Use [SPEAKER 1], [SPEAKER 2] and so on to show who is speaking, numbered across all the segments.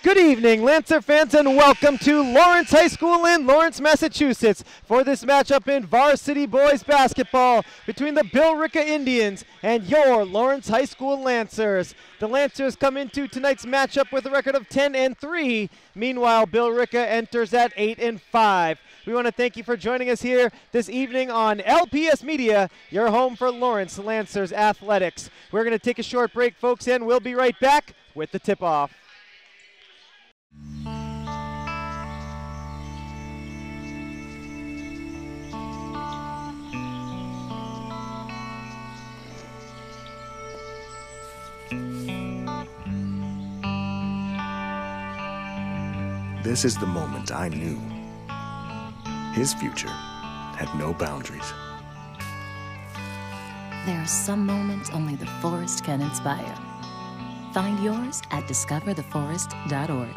[SPEAKER 1] Good evening, Lancer fans, and welcome to Lawrence High School in Lawrence, Massachusetts for this matchup in varsity boys basketball between the Billerica Indians and your Lawrence High School Lancers. The Lancers come into tonight's matchup with a record of 10-3. Meanwhile, Billerica enters at 8-5. We want to thank you for joining us here this evening on LPS Media, your home for Lawrence Lancers Athletics. We're going to take a short break, folks, and we'll be right back with the tip-off.
[SPEAKER 2] This is the moment I knew. His future had no boundaries.
[SPEAKER 3] There are some moments only the forest can inspire. Find yours at discovertheforest.org.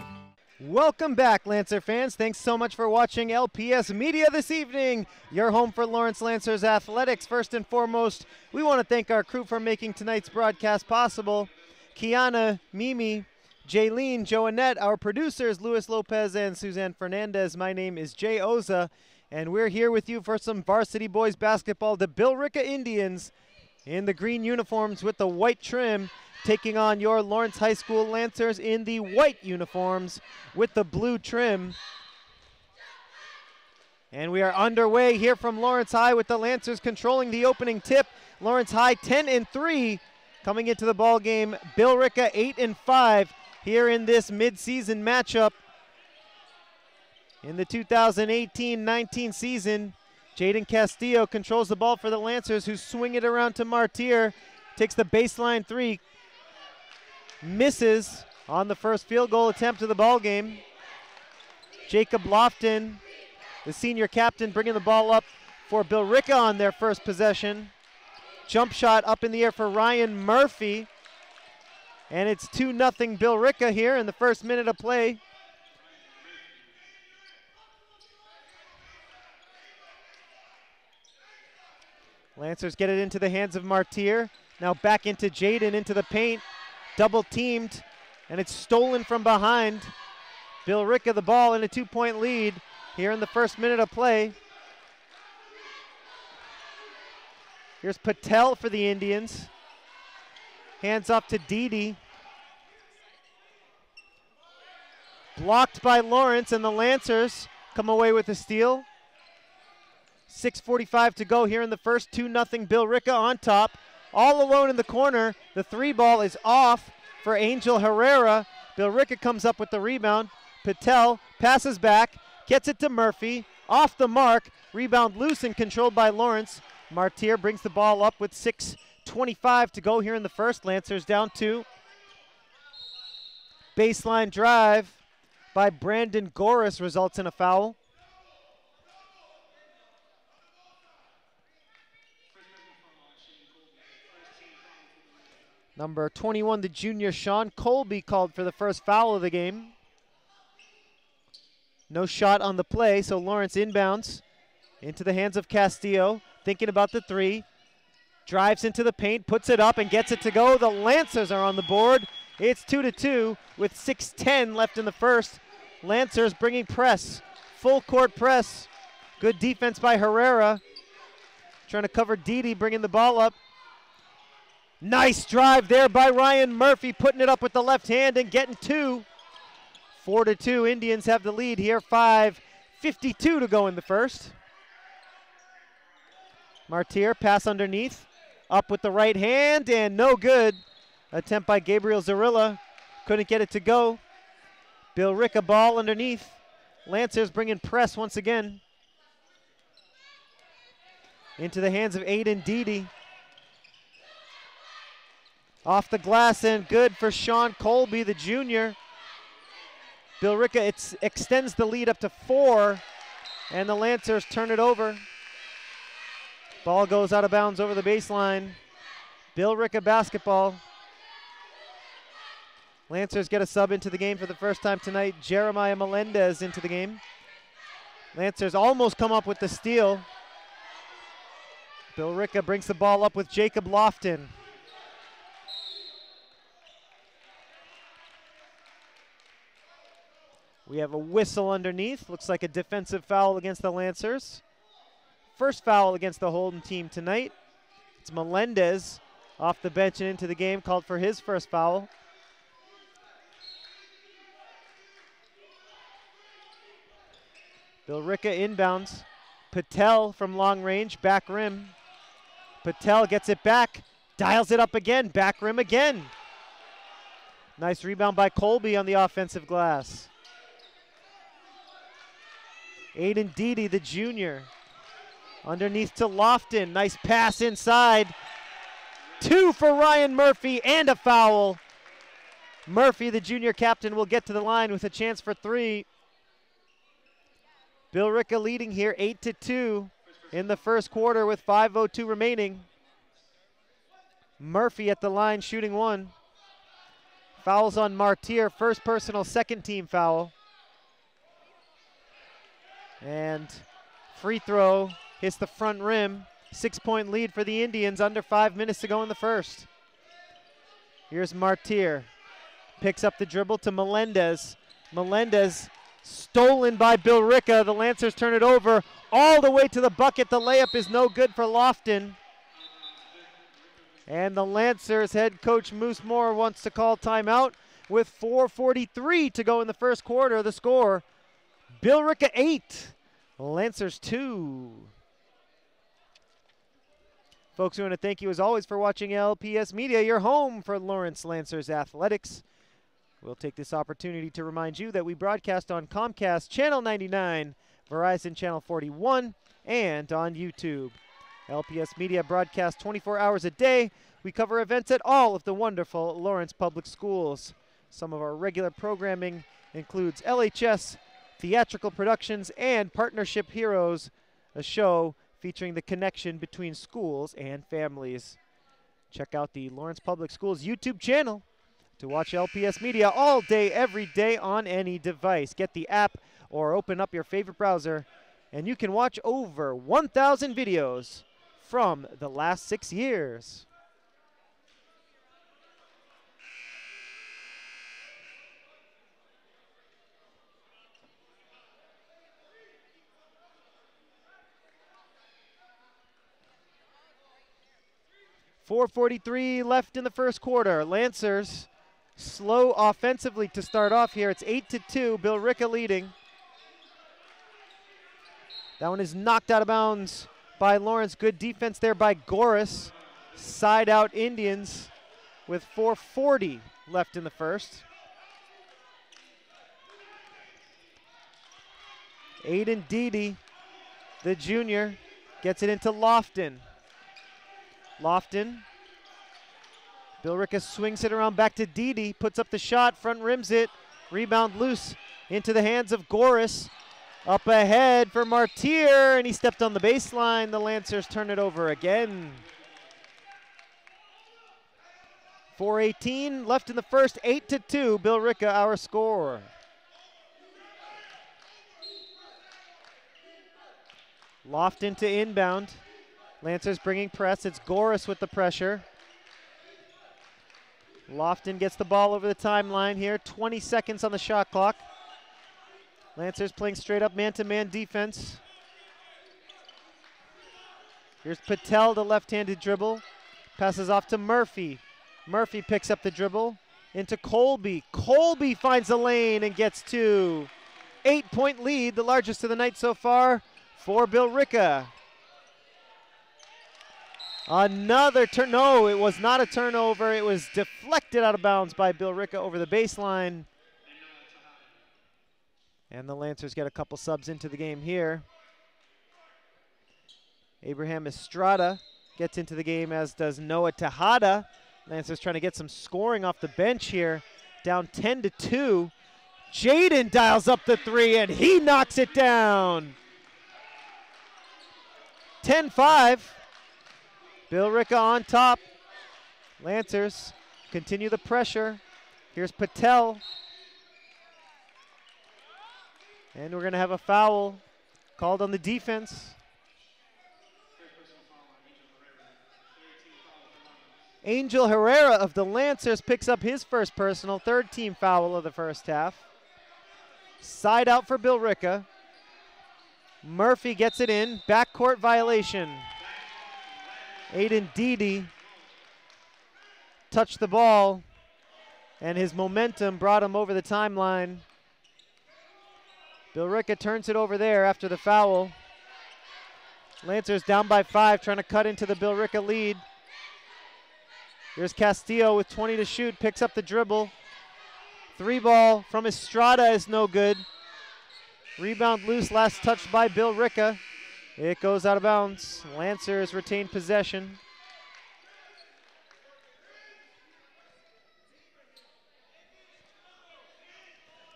[SPEAKER 1] Welcome back, Lancer fans. Thanks so much for watching LPS Media this evening, your home for Lawrence Lancers Athletics. First and foremost, we want to thank our crew for making tonight's broadcast possible. Kiana, Mimi, Jaylene, Joannette, our producers, Luis Lopez and Suzanne Fernandez. My name is Jay Oza, and we're here with you for some varsity boys basketball. The Billerica Indians in the green uniforms with the white trim, taking on your Lawrence High School Lancers in the white uniforms with the blue trim. And we are underway here from Lawrence High with the Lancers controlling the opening tip. Lawrence High 10-3 coming into the ball game. Billerica 8-5 here in this mid-season matchup. In the 2018-19 season, Jaden Castillo controls the ball for the Lancers, who swing it around to Martir. Takes the baseline three. Misses on the first field goal attempt of the ball game. Jacob Lofton, the senior captain, bringing the ball up for Billerica on their first possession. Jump shot up in the air for Ryan Murphy. And it's 2-0 Billerica here in the first minute of play. Lancers get it into the hands of Martir. Now back into Jaden, into the paint. Double teamed, and it's stolen from behind. Billerica the ball in a 2-point lead here in the first minute of play. Here's Patel for the Indians. Hands off to Didi. Blocked by Lawrence, and the Lancers come away with a steal. 6:45 to go here in the first. 2-0 Billerica on top. All alone in the corner. The three ball is off for Angel Herrera. Billerica comes up with the rebound. Patel passes back, gets it to Murphy. Off the mark. Rebound loose and controlled by Lawrence. Martir brings the ball up with 6:25 to go here in the first. Lancers down 2. Baseline drive by Brandon Goris results in a foul. Number 21, the junior Sean Colby, called for the first foul of the game. No shot on the play, so Lawrence inbounds into the hands of Castillo, thinking about the three. Drives into the paint, puts it up, and gets it to go. The Lancers are on the board. It's 2-2 with 6:10 left in the first. Lancers bringing press, full court press. Good defense by Herrera. Trying to cover Didi, bringing the ball up. Nice drive there by Ryan Murphy, putting it up with the left hand and getting 2. 4-2, Indians have the lead here. 5:52 to go in the first. Martir, pass underneath. Up with the right hand, and no good. Attempt by Gabriel Zarilla. Couldn't get it to go. Billerica ball underneath. Lancers bringing press once again. Into the hands of Aiden Didi. Off the glass and good for Sean Colby, the junior. Billerica extends the lead up to 4, and the Lancers turn it over. Ball goes out of bounds over the baseline. Billerica basketball. Lancers get a sub into the game for the first time tonight. Jeremiah Melendez into the game. Lancers almost come up with the steal. Billerica brings the ball up with Jacob Lofton. We have a whistle underneath. Looks like a defensive foul against the Lancers. First foul against the Holden team tonight. It's Melendez off the bench and into the game, called for his first foul. Billerica inbounds. Patel from long range, back rim. Patel gets it back, dials it up again, back rim again. Nice rebound by Colby on the offensive glass. Aiden Deedy, the junior. Underneath to Lofton, nice pass inside. 2 for Ryan Murphy and a foul. Murphy, the junior captain, will get to the line with a chance for 3. Billerica leading here 8-2 in the first quarter with 5:02 remaining. Murphy at the line shooting 1. Fouls on Martyr, first personal, second team foul. And free throw hits the front rim. 6-point lead for the Indians, under 5 minutes to go in the first. Here's Martyr. Picks up the dribble to Melendez. Melendez stolen by Billerica. The Lancers turn it over all the way to the bucket. The layup is no good for Lofton. And the Lancers head coach Moose Moore wants to call timeout with 4:43 to go in the first quarter. The score, Billerica 8, Lancers 2. Folks, we want to thank you as always for watching LPS Media, your home for Lawrence Lancers athletics. We'll take this opportunity to remind you that we broadcast on Comcast Channel 99, Verizon Channel 41, and on YouTube. LPS Media broadcasts 24 hours a day. We cover events at all of the wonderful Lawrence Public Schools. Some of our regular programming includes LHS, theatrical productions, and Partnership Heroes, a show featuring the connection between schools and families. Check out the Lawrence Public Schools YouTube channel to watch LPS Media all day, every day on any device. Get the app or open up your favorite browser, and you can watch over 1,000 videos from the last 6 years. .443 left in the first quarter. Lancers slow offensively to start off here. It's 8-2, Billerica leading. That one is knocked out of bounds by Lawrence. Good defense there by Goris. Side out Indians with 4:40 left in the first. Aiden Deedy, the junior, gets it into Lofton. Lofton. Billerica swings it around back to Deedy, puts up the shot, front rims it. Rebound loose into the hands of Goris. Up ahead for Martyr, and he stepped on the baseline. The Lancers turn it over again. 4:18 left in the first, 8-2, Billerica our score. Lofton to inbound. Lancers bringing press. It's Goris with the pressure. Lofton gets the ball over the timeline here. 20 seconds on the shot clock. Lancers playing straight up man-to-man defense. Here's Patel, the left-handed dribble. Passes off to Murphy. Murphy picks up the dribble into Colby. Colby finds a lane and gets 2. 8-point lead, the largest of the night so far for Billerica. Another turn. No, it was not a turnover. It was deflected out of bounds by Billerica over the baseline. And the Lancers get a couple subs into the game here. Abraham Estrada gets into the game, as does Noah Tejada. Lancers trying to get some scoring off the bench here. Down 10-2. Jaden dials up the 3, and he knocks it down. 10-5. Billerica on top. Lancers continue the pressure. Here's Patel. And we're going to have a foul called on the defense. Angel Herrera of the Lancers picks up his first personal, third team foul of the first half. Side out for Billerica. Murphy gets it in. Backcourt violation. Aiden Dede touched the ball, and his momentum brought him over the timeline. Billerica turns it over there after the foul. Lancers down by 5, trying to cut into the Billerica lead. Here's Castillo with 20 to shoot, picks up the dribble. 3 ball from Estrada is no good. Rebound loose, last touched by Billerica. It goes out of bounds. Lancers retain possession.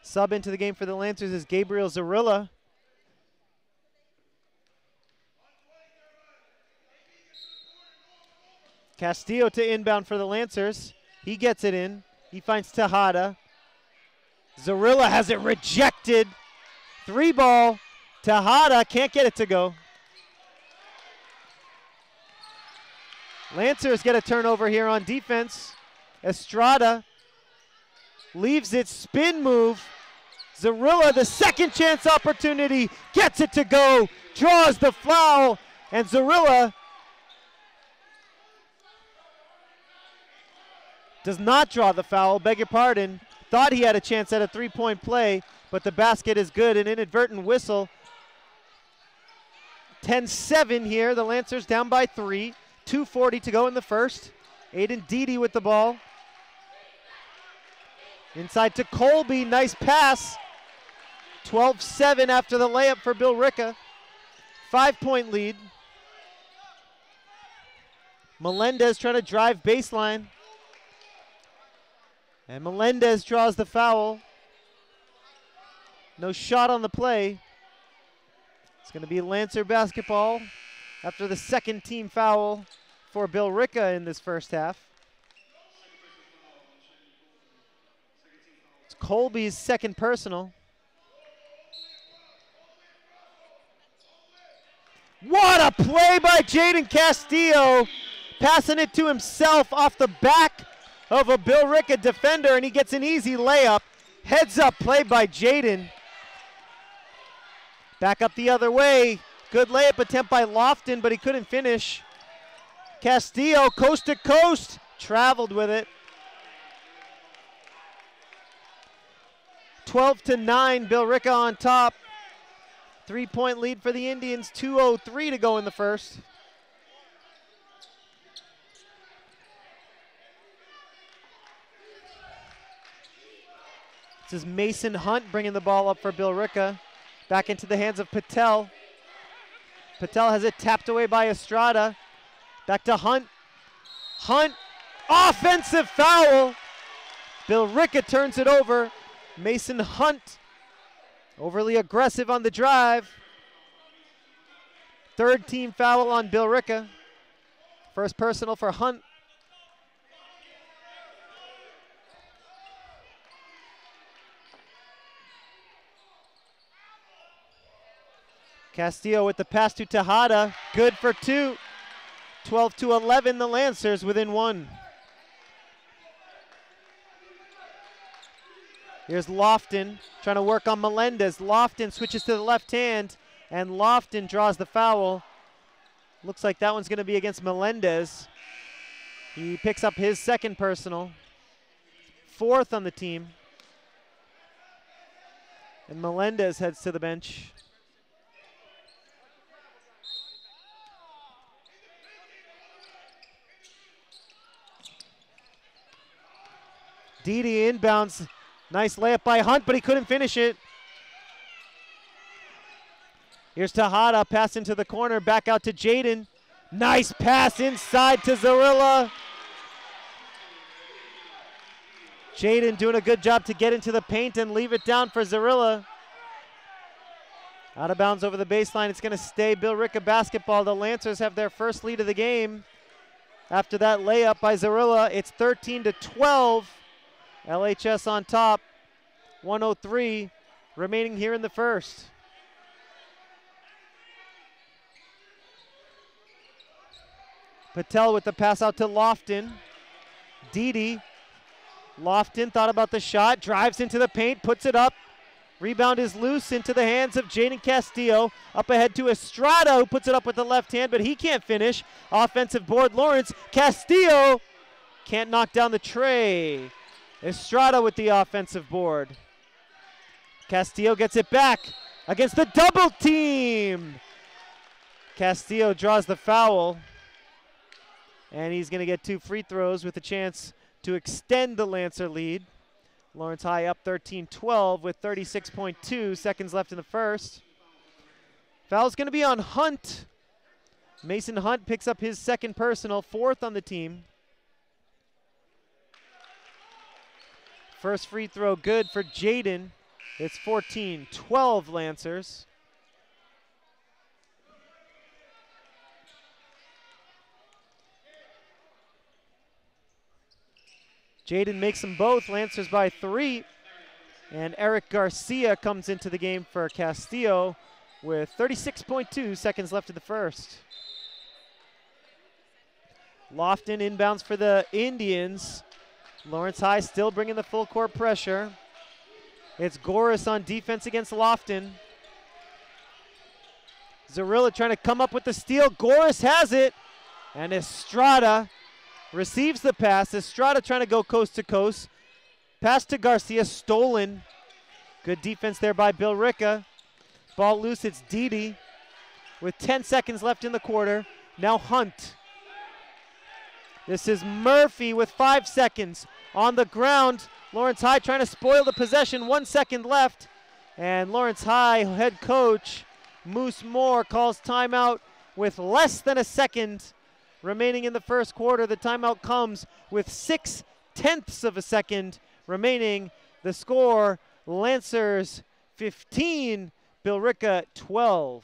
[SPEAKER 1] Sub into the game for the Lancers is Gabriel Zarilla. Castillo to inbound for the Lancers. He gets it in. He finds Tejada. Zarilla has it rejected. 3 ball. Tejada can't get it to go. Lancers get a turnover here on defense. Estrada leaves it, spin move. Zarilla, the second chance opportunity, gets it to go, draws the foul, and Zarilla does not draw the foul, beg your pardon. Thought he had a chance at a 3-point play, but the basket is good, an inadvertent whistle. 10-7 here, the Lancers down by 3. 2:40 to go in the first. Aiden Dede with the ball. Inside to Colby, nice pass. 12-7 after the layup for Billerica. 5-point lead. Melendez trying to drive baseline. And Melendez draws the foul. No shot on the play. It's going to be Lancer basketball after the second team foul for Billerica in this first half. It's Colby's second personal. What a play by Jaden Castillo, passing it to himself off the back of a Billerica defender, and he gets an easy layup. Heads up play by Jaden. Back up the other way. Good layup attempt by Lofton, but he couldn't finish. Castillo, coast to coast, traveled with it. 12-9, Billerica on top. 3-point lead for the Indians, 2:03 to go in the first. This is Mason Hunt bringing the ball up for Billerica. Back into the hands of Patel. Patel has it tapped away by Estrada. Back to Hunt. Hunt, offensive foul. Billerica turns it over. Mason Hunt, overly aggressive on the drive. Third team foul on Billerica. First personal for Hunt. Castillo with the pass to Tejada, good for 2. 12-11, the Lancers within 1. Here's Lofton trying to work on Melendez. Lofton switches to the left hand, and Lofton draws the foul. Looks like that one's going to be against Melendez. He picks up his second personal, 4th on the team. And Melendez heads to the bench. Dede inbounds. Nice layup by Hunt, but he couldn't finish it. Here's Tejada, pass into the corner, back out to Jaden. Nice pass inside to Zarilla. Jaden doing a good job to get into the paint and leave it down for Zarilla. Out of bounds over the baseline, it's going to stay Billerica basketball. The Lancers have their first lead of the game. After that layup by Zarilla, it's 13-12. LHS on top, 1:03 remaining here in the first. Patel with the pass out to Lofton. Dede. Lofton thought about the shot, drives into the paint, puts it up. Rebound is loose into the hands of Jaden Castillo. Up ahead to Estrada, who puts it up with the left hand, but he can't finish. Offensive board, Lawrence. Castillo can't knock down the tray. Estrada with the offensive board. Castillo gets it back against the double team. Castillo draws the foul, and he's going to get 2 free throws with a chance to extend the Lancer lead. Lawrence High up 13-12 with 36.2 seconds left in the first. Foul's going to be on Hunt. Mason Hunt picks up his second personal, 4th on the team. First free throw good for Jaden. It's 14-12 Lancers. Jaden makes them both. Lancers by 3. And Eric Garcia comes into the game for Castillo with 36.2 seconds left in the first. Lofton inbounds for the Indians. Lawrence High still bringing the full court pressure. It's Goris on defense against Lofton. Zarilla trying to come up with the steal. Goris has it. And Estrada receives the pass. Estrada trying to go coast to coast. Pass to Garcia, stolen. Good defense there by Billerica. Ball loose, it's Didi with 10 seconds left in the quarter. Now Hunt. This is Murphy with 5 seconds. On the ground, Lawrence High trying to spoil the possession, 1 second left. And Lawrence High head coach Moose Moore calls timeout with less than a second remaining in the first quarter. The timeout comes with 0.6 of a second remaining. The score, Lancers 15, Billerica 12.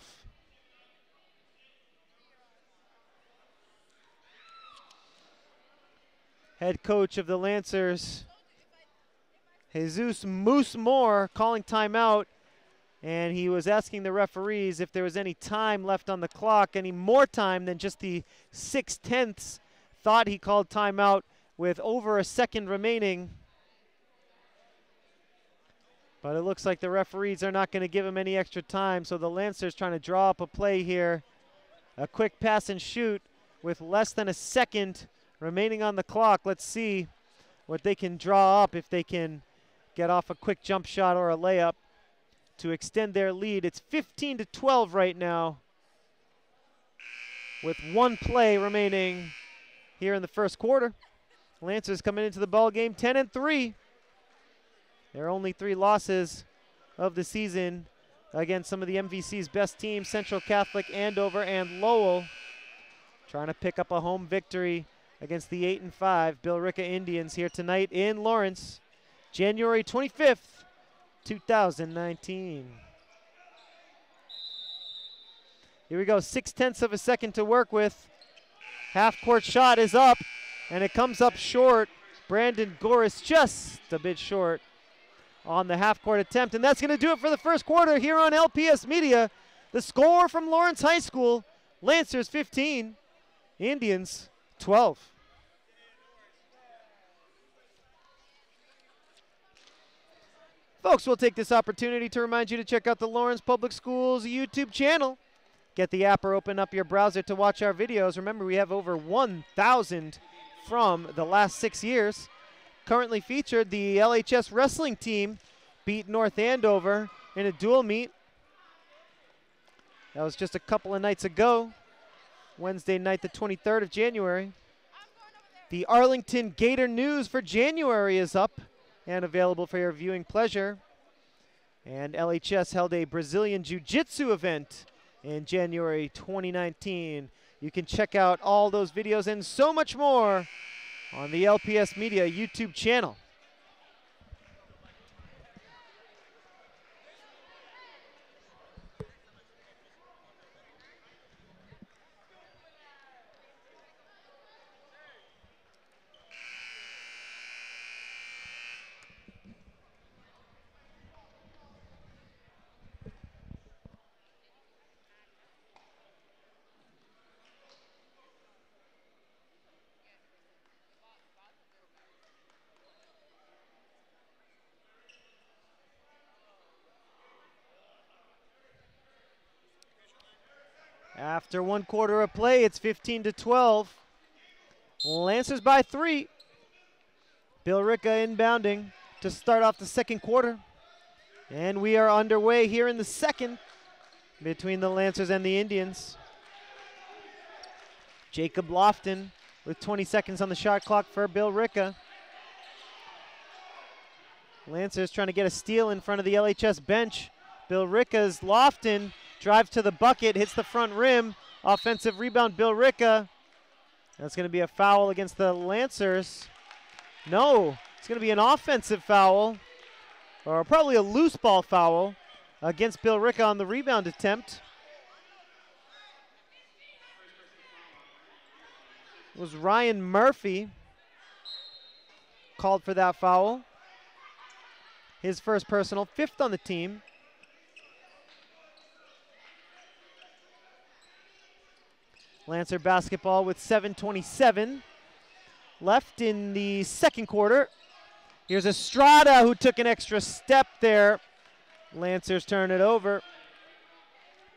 [SPEAKER 1] Head coach of the Lancers, Jesus Moose Moore, calling timeout, and he was asking the referees if there was any time left on the clock, any more time than just the 0.6. Thought he called timeout with over a second remaining. But it looks like the referees are not going to give him any extra time, so the Lancers trying to draw up a play here. A quick pass and shoot with less than a second remaining on the clock. Let's see what they can draw up, if they can get off a quick jump shot or a layup to extend their lead. It's 15-12 right now with 1 play remaining here in the first quarter. Lancers coming into the ball game 10-3. Their only 3 losses of the season against some of the MVC's best teams, Central Catholic, Andover, and Lowell. Trying to pick up a home victory against the 8-5 Billerica Indians here tonight in Lawrence, January 25th, 2019. Here we go, 0.6 of a second to work with. Half-court shot is up, and it comes up short. Brandon Goris just a bit short on the half-court attempt, and that's going to do it for the first quarter here on LPS Media. The score from Lawrence High School, Lancers 15, Indians 12. Folks, we'll take this opportunity to remind you to check out the Lawrence Public Schools YouTube channel. Get the app or open up your browser to watch our videos. Remember, we have over 1,000 from the last 6 years. Currently featured, the LHS wrestling team beat North Andover in a dual meet. That was just a couple of nights ago, Wednesday night, the 23rd of January. The Arlington Gator News for January is up and available for your viewing pleasure. And LHS held a Brazilian Jiu-Jitsu event in January 2019. You can check out all those videos and so much more on the LPS Media YouTube channel. After 1 quarter of play, it's 15-12. Lancers by 3. Billerica inbounding to start off the second quarter. And we are underway here in the second between the Lancers and the Indians. Jacob Lofton with 20 seconds on the shot clock for Billerica. Lancers trying to get a steal in front of the LHS bench. Billerica's Lofton drives to the bucket, hits the front rim. Offensive rebound, Billerica. That's going to be a foul against the Lancers. No, it's going to be an offensive foul, or probably a loose ball foul against Billerica on the rebound attempt. It was Ryan Murphy called for that foul. His first personal, 5th on the team. Lancer basketball with 7:27 left in the second quarter. Here's Estrada who took an extra step there. Lancers turn it over.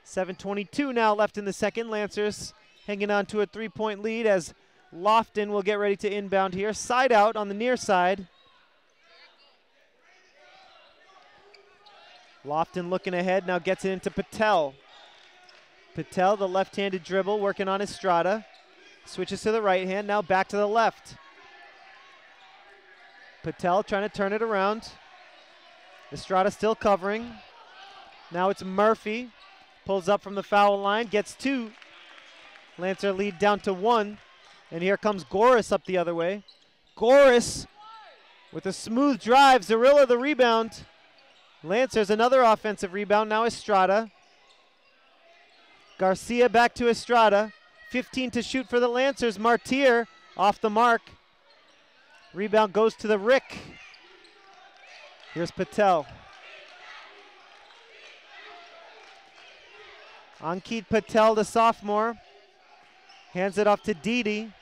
[SPEAKER 1] 7:22 now left in the second. Lancers hanging on to a 3-point lead as Lofton will get ready to inbound here. Side out on the near side. Lofton looking ahead, now gets it into Patel. Patel, the left-handed dribble, working on Estrada. Switches to the right hand, now back to the left. Patel trying to turn it around. Estrada still covering. Now it's Murphy. Pulls up from the foul line, gets 2. Lancer lead down to 1. And here comes Goris up the other way. Goris with a smooth drive. Zarilla the rebound. Lancers another offensive rebound. Now Estrada. Garcia back to Estrada. 15 to shoot for the Lancers. Martir off the mark. Rebound goes to the Rick. Here's Patel. Ankit Patel, the sophomore. Hands it off to Didi.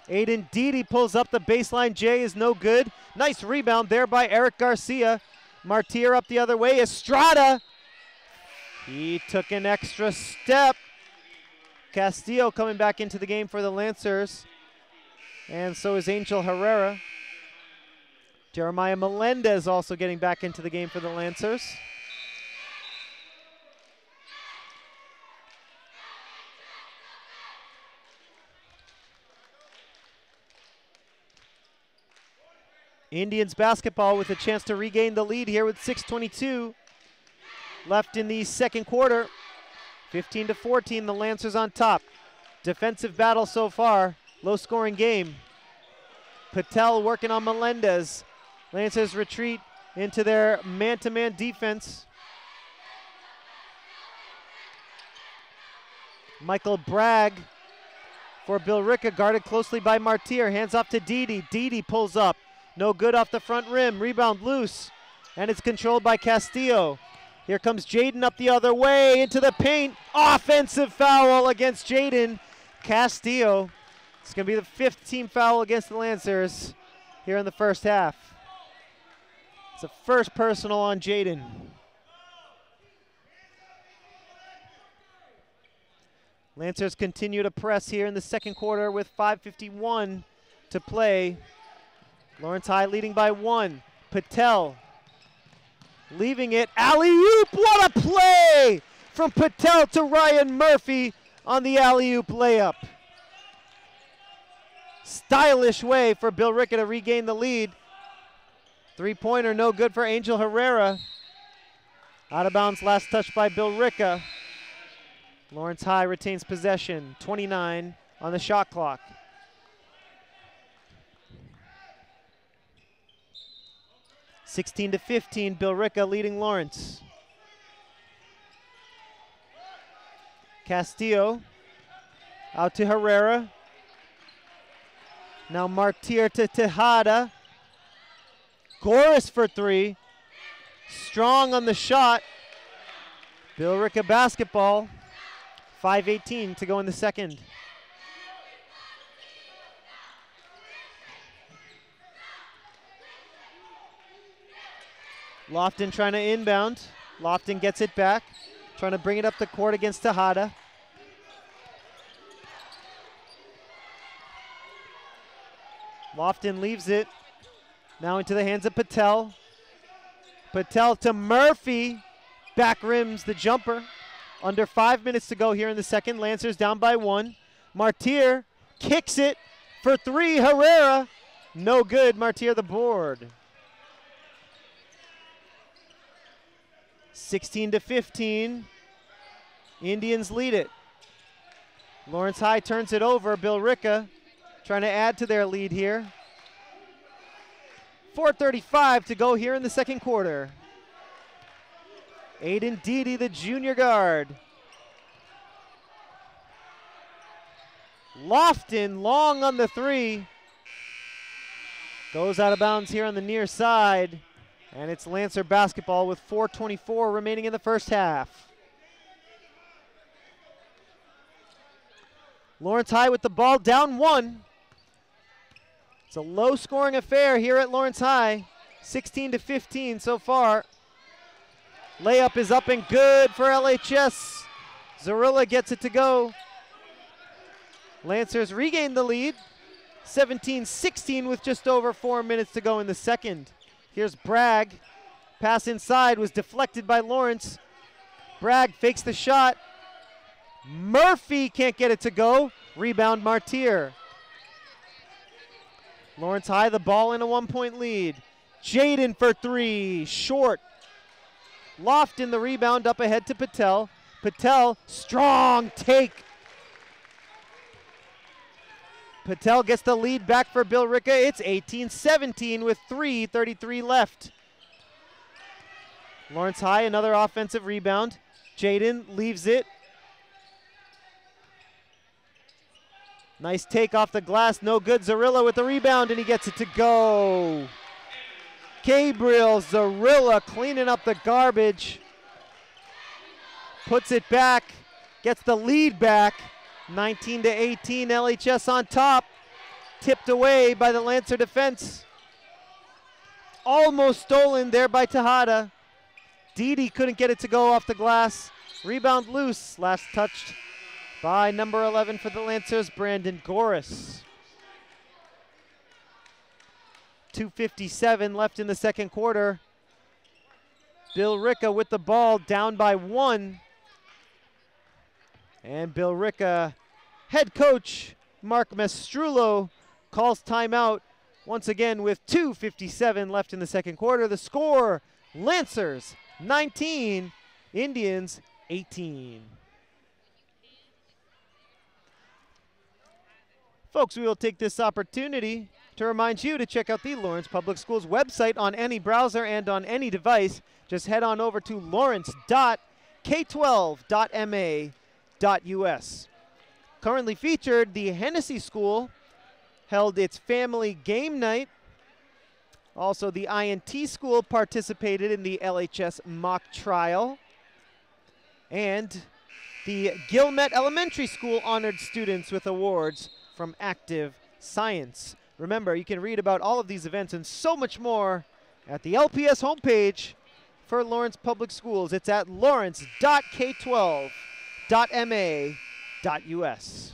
[SPEAKER 1] Aiden Didi pulls up the baseline. J is no good. Nice rebound there by Eric Garcia. Martir up the other way. Estrada. He took an extra step. Castillo coming back into the game for the Lancers. And so is Angel Herrera. Jeremiah Melendez also getting back into the game for the Lancers. Indians basketball with a chance to regain the lead here with 6:22 left in the second quarter. 15-14, the Lancers on top. Defensive battle so far, low scoring game. Patel working on Melendez. Lancers retreat into their man-to-man defense. Michael Bragg for Billerica, guarded closely by Martir. Hands off to Didi. Didi pulls up. No good off the front rim. Rebound loose. And it's controlled by Castillo. Here comes Jaden up the other way into the paint. Offensive foul against Jaden Castillo. It's going to be the 5th team foul against the Lancers here in the first half. It's a first personal on Jaden. Lancers continue to press here in the second quarter with 5:51 to play. Lawrence High leading by 1. Patel leaving it. Alley-oop, what a play from Patel to Ryan Murphy on the alley-oop layup. Stylish way for Billerica to regain the lead. 3-pointer no good for Angel Herrera. Out of bounds, last touch by Billerica. Lawrence High retains possession, 29 on the shot clock. (16-15), Billerica leading Lawrence. Castillo out to Herrera. Now Martir to Tejada. Goris for 3. Strong on the shot. Billerica basketball. 5:18 to go in the second. Lofton trying to inbound. Lofton gets it back. Trying to bring it up the court against Tejada. Lofton leaves it. Now into the hands of Patel. Patel to Murphy. Back rims the jumper. Under 5 minutes to go here in the second. Lancers down by 1. Martir kicks it for 3. Herrera. No good. Martir the board. 16-15. Indians lead it. Lawrence High turns it over. Billerica trying to add to their lead here. 4:35 to go here in the second quarter. Aiden Deedy, the junior guard. Lofton long on the 3. Goes out of bounds here on the near side. And it's Lancer basketball with 4:24 remaining in the first half. Lawrence High with the ball down 1. It's a low-scoring affair here at Lawrence High. 16-15 so far. Layup is up and good for LHS. Zarilla gets it to go. Lancers regain the lead. 17-16 with just over 4 minutes to go in the second. Here's Bragg. Pass inside was deflected by Lawrence. Bragg fakes the shot. Murphy can't get it to go. Rebound Martir. Lawrence High the ball in a 1-point lead. Jaden for 3, short. Lofton the rebound up ahead to Patel. Patel, strong take. Patel gets the lead back for Billerica. It's 18-17 with 3:33 left. Lawrence High, another offensive rebound. Jaden leaves it. Nice take off the glass, no good. Zarilla with the rebound, and he gets it to go. Gabriel Zarilla cleaning up the garbage. Puts it back, gets the lead back. 19-18, LHS on top. Tipped away by the Lancer defense. Almost stolen there by Tejada. Deedy couldn't get it to go off the glass. Rebound loose, last touched by number 11 for the Lancers, Brandon Goris. 2:57 left in the second quarter. Billerica with the ball, down by 1. And Billerica head coach Mark Mastrullo calls timeout once again with 2:57 left in the second quarter. The score, Lancers 19, Indians 18. Folks, we will take this opportunity to remind you to check out the Lawrence Public Schools website on any browser and on any device. Just head on over to lawrence.k12.ma.us. Currently featured, the Hennessy School held its family game night. Also, the INT School participated in the LHS mock trial. And the Gilmet Elementary School honored students with awards from Active Science. Remember, you can read about all of these events and so much more at the LPS homepage for Lawrence Public Schools. It's at lawrence.k12.ma.us.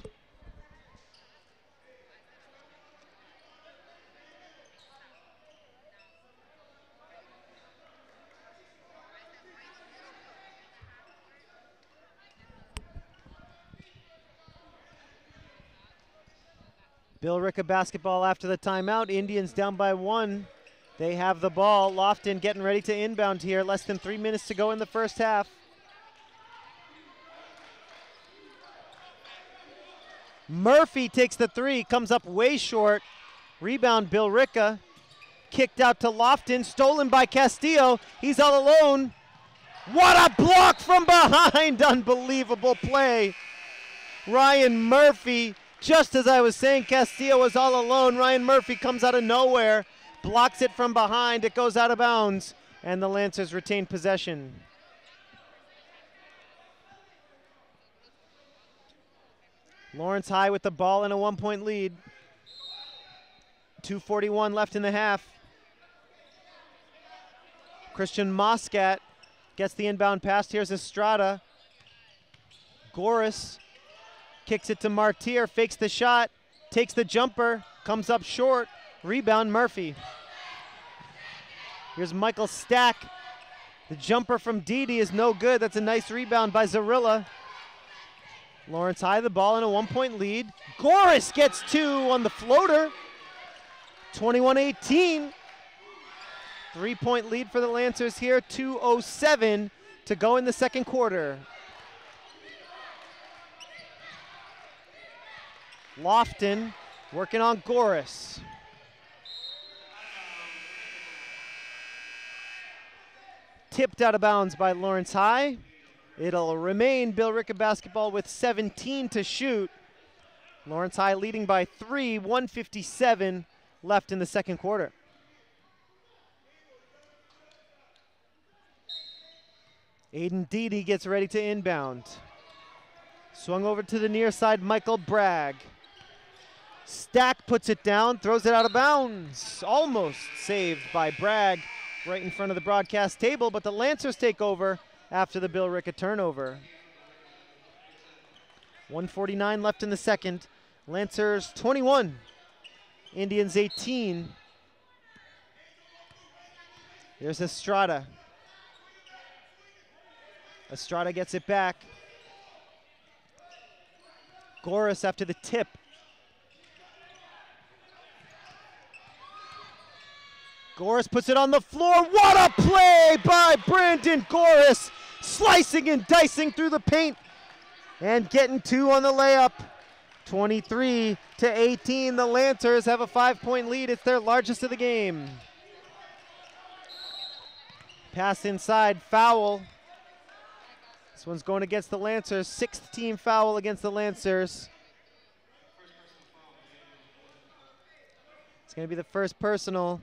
[SPEAKER 1] Billerica basketball after the timeout. Indians down by 1. They have the ball. Lofton getting ready to inbound here. Less than 3 minutes to go in the first half. Murphy takes the 3, comes up way short. Rebound Billerica. Kicked out to Lofton, stolen by Castillo. He's all alone. What a block from behind. Unbelievable play. Ryan Murphy. Just as I was saying, Castillo was all alone. Ryan Murphy comes out of nowhere, blocks it from behind. It goes out of bounds, and the Lancers retain possession. Lawrence High with the ball in a 1-point lead. 2:41 left in the half. Christian Moscat gets the inbound pass. Here's Estrada. Goris kicks it to Martir, fakes the shot, takes the jumper, comes up short. Rebound, Murphy. Here's Michael Stack. The jumper from Didi is no good. That's a nice rebound by Zarilla. Lawrence High the ball in a 1-point lead. Goris gets 2 on the floater. 21-18. 3-point lead for the Lancers here. 2:07 to go in the second quarter. Lofton working on Goris. Tipped out of bounds by Lawrence High. It'll remain Billerica basketball with 17 to shoot. Lawrence High leading by 3, 1:57 left in the second quarter. Aiden Didi gets ready to inbound. Swung over to the near side, Michael Bragg. Stack puts it down, throws it out of bounds. Almost saved by Bragg right in front of the broadcast table, but the Lancers take over after the Billerica turnover. 1:49 left in the second. Lancers 21, Indians 18. Here's Estrada. Estrada gets it back. Goris after the tip. Goris puts it on the floor. What a play by Brandon Goris. Slicing and dicing through the paint and getting 2 on the layup. 23-18. The Lancers have a 5-point lead. It's their largest of the game. Pass inside, foul. This one's going against the Lancers. 6th team foul against the Lancers. It's going to be the first personal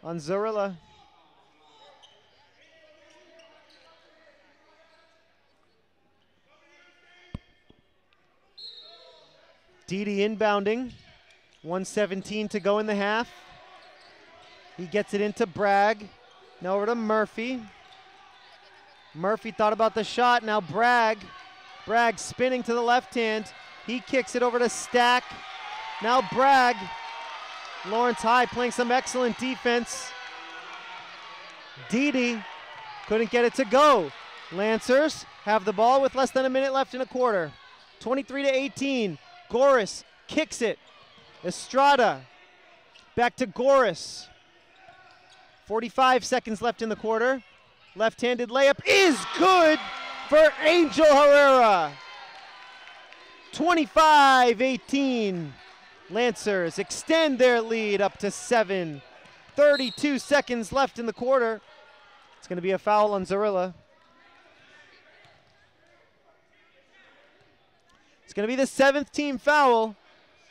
[SPEAKER 1] on Zarilla. Didi inbounding. 1:17 to go in the half. He gets it into Bragg. Now over to Murphy. Murphy thought about the shot. Now Bragg. Bragg spinning to the left hand. He kicks it over to Stack. Now Bragg. Lawrence High playing some excellent defense. Didi couldn't get it to go. Lancers have the ball with less than a minute left in a quarter. 23-18. Goris kicks it. Estrada back to Goris. 45 seconds left in the quarter. Left-handed layup is good for Angel Herrera. 25-18. Lancers extend their lead up to 7. 32 seconds left in the quarter. It's going to be a foul on Zarilla. It's going to be the 7th team foul,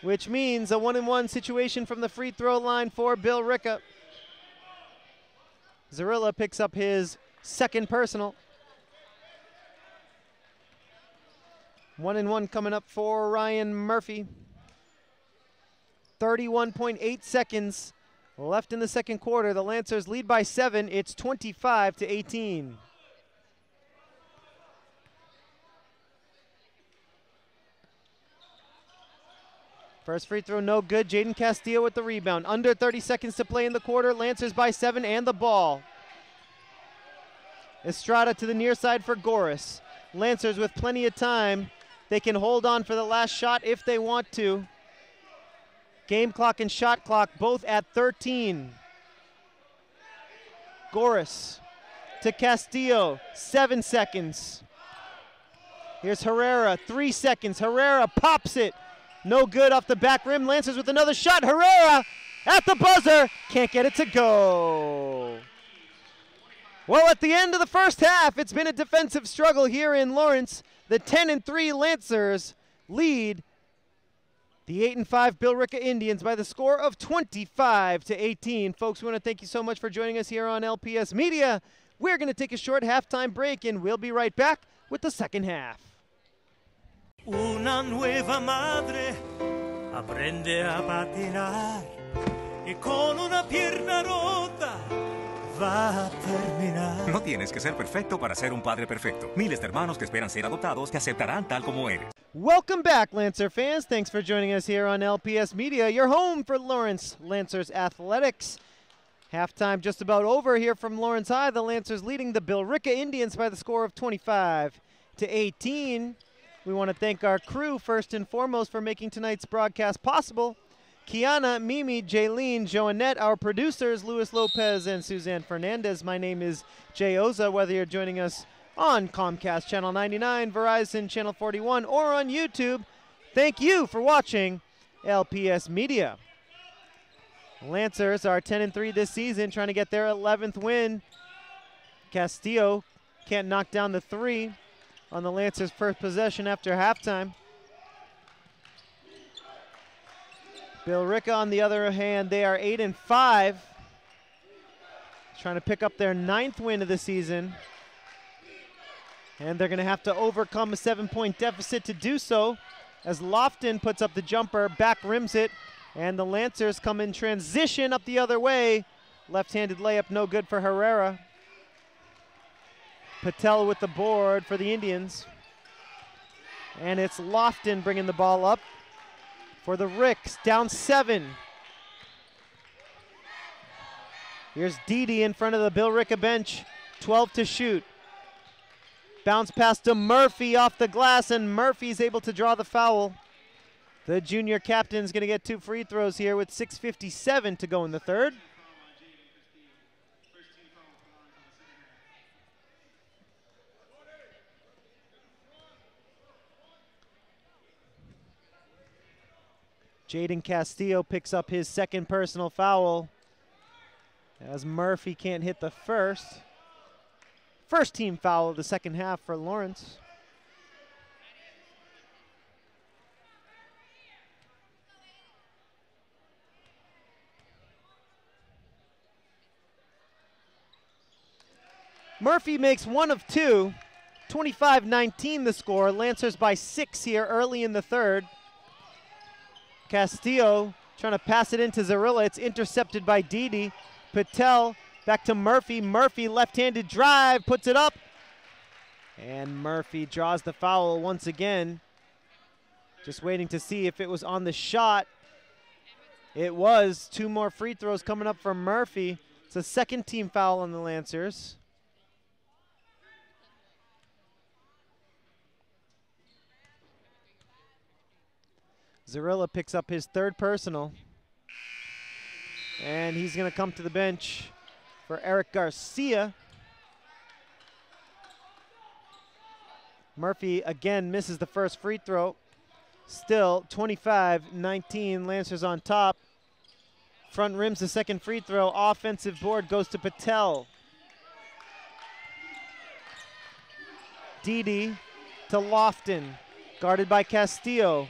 [SPEAKER 1] which means a 1-and-1 situation from the free throw line for Billerica. Zarilla picks up his 2nd personal. 1-and-1 coming up for Ryan Murphy. 31.8 seconds left in the second quarter. The Lancers lead by 7. It's 25-18. First free throw no good. Jaden Castillo with the rebound. Under 30 seconds to play in the quarter. Lancers by 7 and the ball. Estrada to the near side for Goris. Lancers with plenty of time. They can hold on for the last shot if they want to. Game clock and shot clock both at 13. Goris to Castillo, 7 seconds. Here's Herrera, 3 seconds. Herrera pops it. No good off the back rim. Lancers with another shot. Herrera at the buzzer. Can't get it to go. Well, at the end of the first half, it's been a defensive struggle here in Lawrence. The 10-3 Lancers lead the 8-5 Billerica Indians by the score of 25-18. Folks, we want to thank you so much for joining us here on LPS Media. We're going to take a short halftime break, and we'll be right back with the second half.
[SPEAKER 4] Una nueva madre aprende a patinar y con una pierna rota va a terminar.
[SPEAKER 5] No tienes que ser perfecto para ser un padre perfecto. Miles de hermanos que esperan ser adoptados te aceptarán tal como eres.
[SPEAKER 1] Welcome back, Lancer fans. Thanks for joining us here on LPS Media, your home for Lawrence Lancers Athletics. Halftime just about over here from Lawrence High. The Lancers leading the Billerica Indians by the score of 25-18. We want to thank our crew first and foremost for making tonight's broadcast possible. Kiana, Mimi, Jaylene, Joannette, our producers, Luis Lopez and Suzanne Fernandez. My name is Jay Oza, whether you're joining us on Comcast Channel 99, Verizon Channel 41, or on YouTube. Thank you for watching LPS Media. Lancers are 10-3 this season, trying to get their 11th win. Castillo can't knock down the three on the Lancers' first possession after halftime. Billerica, on the other hand, they are 8-5, trying to pick up their 9th win of the season. And they're going to have to overcome a 7-point deficit to do so, as Lofton puts up the jumper, back rims it, and the Lancers come in transition up the other way. Left-handed layup, no good for Herrera. Patel with the board for the Indians. And it's Lofton bringing the ball up for the Ricks, down 7. Here's Didi in front of the Billerica bench, 12 to shoot. Bounce pass to Murphy off the glass, and Murphy's able to draw the foul. The junior captain's going to get 2 free throws here with 6:57 to go in the third. Jaden Castillo picks up his 2nd personal foul, as Murphy can't hit the first. First team foul of the second half for Lawrence. Murphy makes 1 of 2. 25-19 the score. Lancers by 6 here early in the third. Castillo trying to pass it into Zarilla. It's intercepted by Didi. Patel back to Murphy. Murphy, left-handed drive, puts it up. And Murphy draws the foul once again. Just waiting to see if it was on the shot. It was. 2 more free throws coming up for Murphy. It's a 2nd team foul on the Lancers. Zarilla picks up his 3rd personal. And he's going to come to the bench for Eric Garcia. Murphy again misses the first free throw. Still 25-19, Lancers on top. Front rims the 2nd free throw. Offensive board goes to Patel. Didi to Lofton, guarded by Castillo.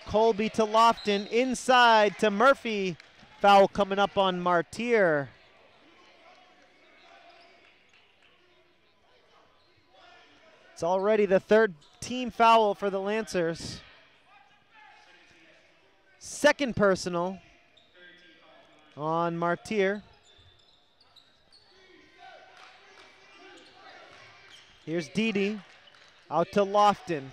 [SPEAKER 1] Colby to Lofton, inside to Murphy. Foul coming up on Martir. It's already the 3rd team foul for the Lancers. 2nd personal on Martir. Here's Didi, out to Lofton.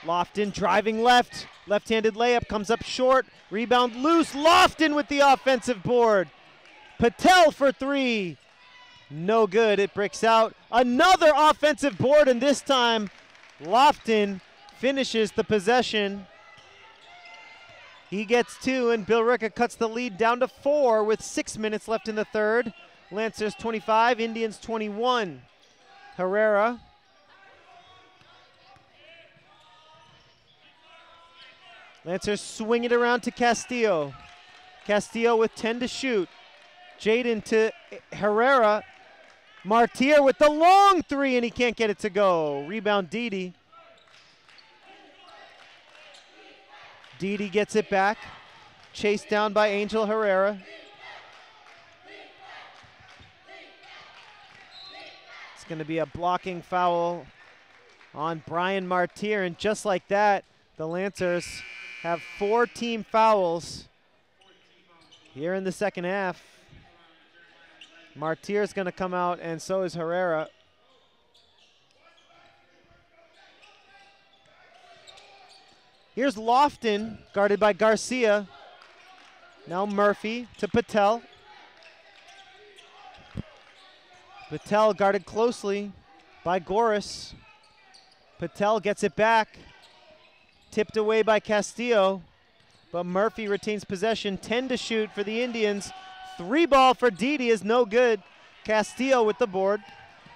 [SPEAKER 1] Lofton driving left, left-handed layup, comes up short, rebound loose, Lofton with the offensive board. Patel for 3, no good, it bricks out. Another offensive board, and this time Lofton finishes the possession. He gets 2, and Billerica cuts the lead down to 4 with 6 minutes left in the third. Lancers 25, Indians 21. Herrera. Lancers swing it around to Castillo. Castillo with 10 to shoot. Jaden to Herrera. Martir with the long 3, and he can't get it to go. Rebound Didi. Didi gets it back. Chased down by Angel Herrera. It's going to be a blocking foul on Brian Martir, and just like that, the Lancers have 4 team fouls here in the second half. Martir's going to come out, and so is Herrera. Here's Lofton, guarded by Garcia. Now Murphy to Patel. Patel guarded closely by Goris. Patel gets it back. Tipped away by Castillo, but Murphy retains possession. 10 to shoot for the Indians. 3 ball for Didi is no good. Castillo with the board.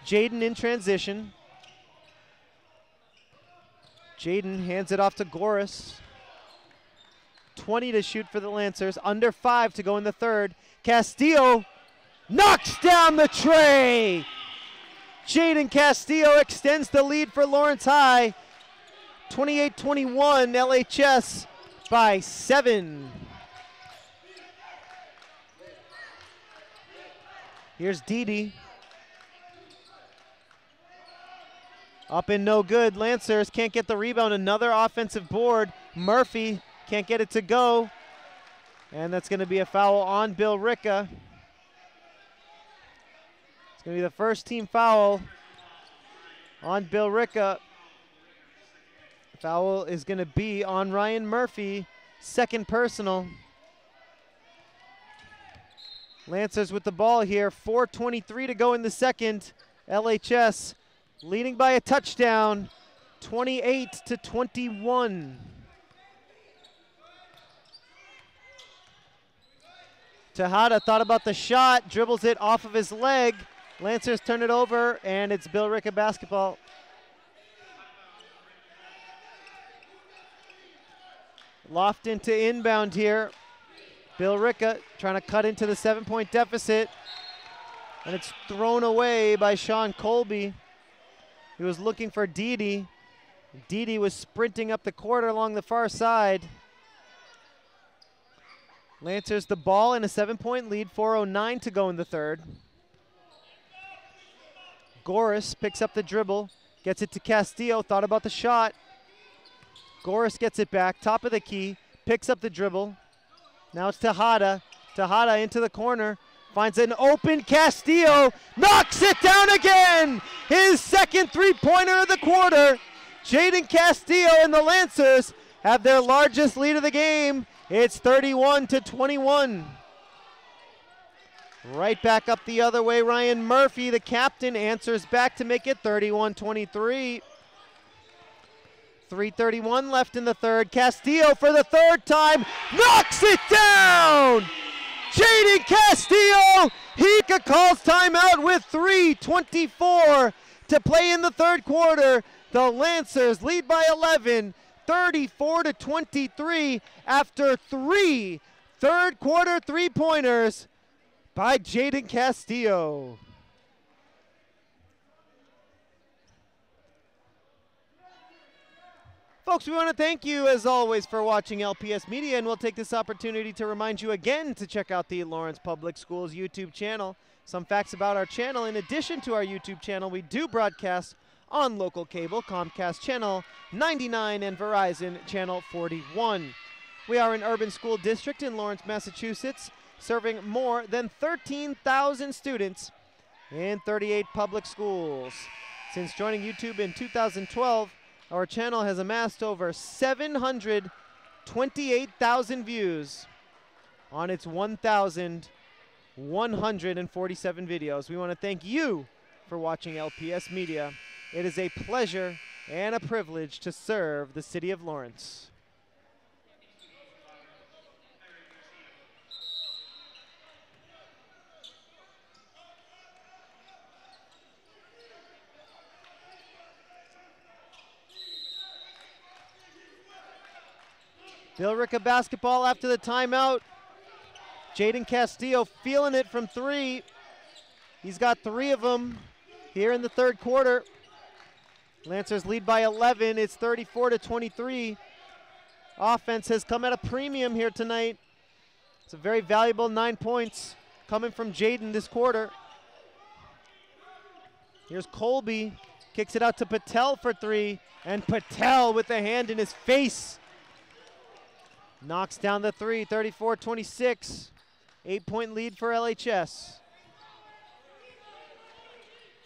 [SPEAKER 1] Jaden in transition. Jaden hands it off to Goris. 20 to shoot for the Lancers. Under 5 to go in the third. Castillo knocks down the tray. Jaden Castillo extends the lead for Lawrence High. 28-21 LHS by 7. Here's Didi. Up and no good. Lancers can't get the rebound. Another offensive board. Murphy can't get it to go. And that's going to be a foul on Billerica. It's going to be the first team foul on Billerica. Foul is going to be on Ryan Murphy. Second personal. Lancers with the ball here. 4:23 to go in the second. LHS leading by a touchdown. 28-21. Tejada thought about the shot, dribbles it off of his leg. Lancers turn it over, and it's Billerica basketball. Lofton to inbound here. Billerica trying to cut into the 7-point deficit. And it's thrown away by Sean Colby. He was looking for Didi. Didi was sprinting up the court along the far side. Lancers the ball in a 7-point lead, 4:09 to go in the third. Goris picks up the dribble, gets it to Castillo, thought about the shot. Goris gets it back, top of the key, picks up the dribble. Now it's Tejada. Tejada into the corner, finds an open Castillo, knocks it down again! His second three-pointer of the quarter. Jaden Castillo and the Lancers have their largest lead of the game. It's 31-21. Right back up the other way, Ryan Murphy, the captain, answers back to make it 31-23. 3:31 left in the third. Castillo for the third time, knocks it down! Jaden Castillo, he calls timeout with 3:24 to play in the third quarter. The Lancers lead by 11, 34-23 after 3 third quarter three-pointers by Jaden Castillo. Folks, we want to thank you, as always, for watching LPS Media, and we'll take this opportunity to remind you again to check out the Lawrence Public Schools YouTube channel. Some facts about our channel: in addition to our YouTube channel, we do broadcast on local cable, Comcast Channel 99 and Verizon Channel 41. We are an urban school district in Lawrence, Massachusetts, serving more than 13,000 students in 38 public schools. Since joining YouTube in 2012, our channel has amassed over 728,000 views on its 1,147 videos. We want to thank you for watching LPS Media. It is a pleasure and a privilege to serve the city of Lawrence. Billerica basketball after the timeout. Jaden Castillo feeling it from 3. He's got 3 of them here in the third quarter. Lancers lead by 11. It's 34-23. Offense has come at a premium here tonight. It's a very valuable 9 points coming from Jaden this quarter. Here's Colby, kicks it out to Patel for 3, and Patel with the hand in his face knocks down the 3, 34-26. 8-point lead for LHS.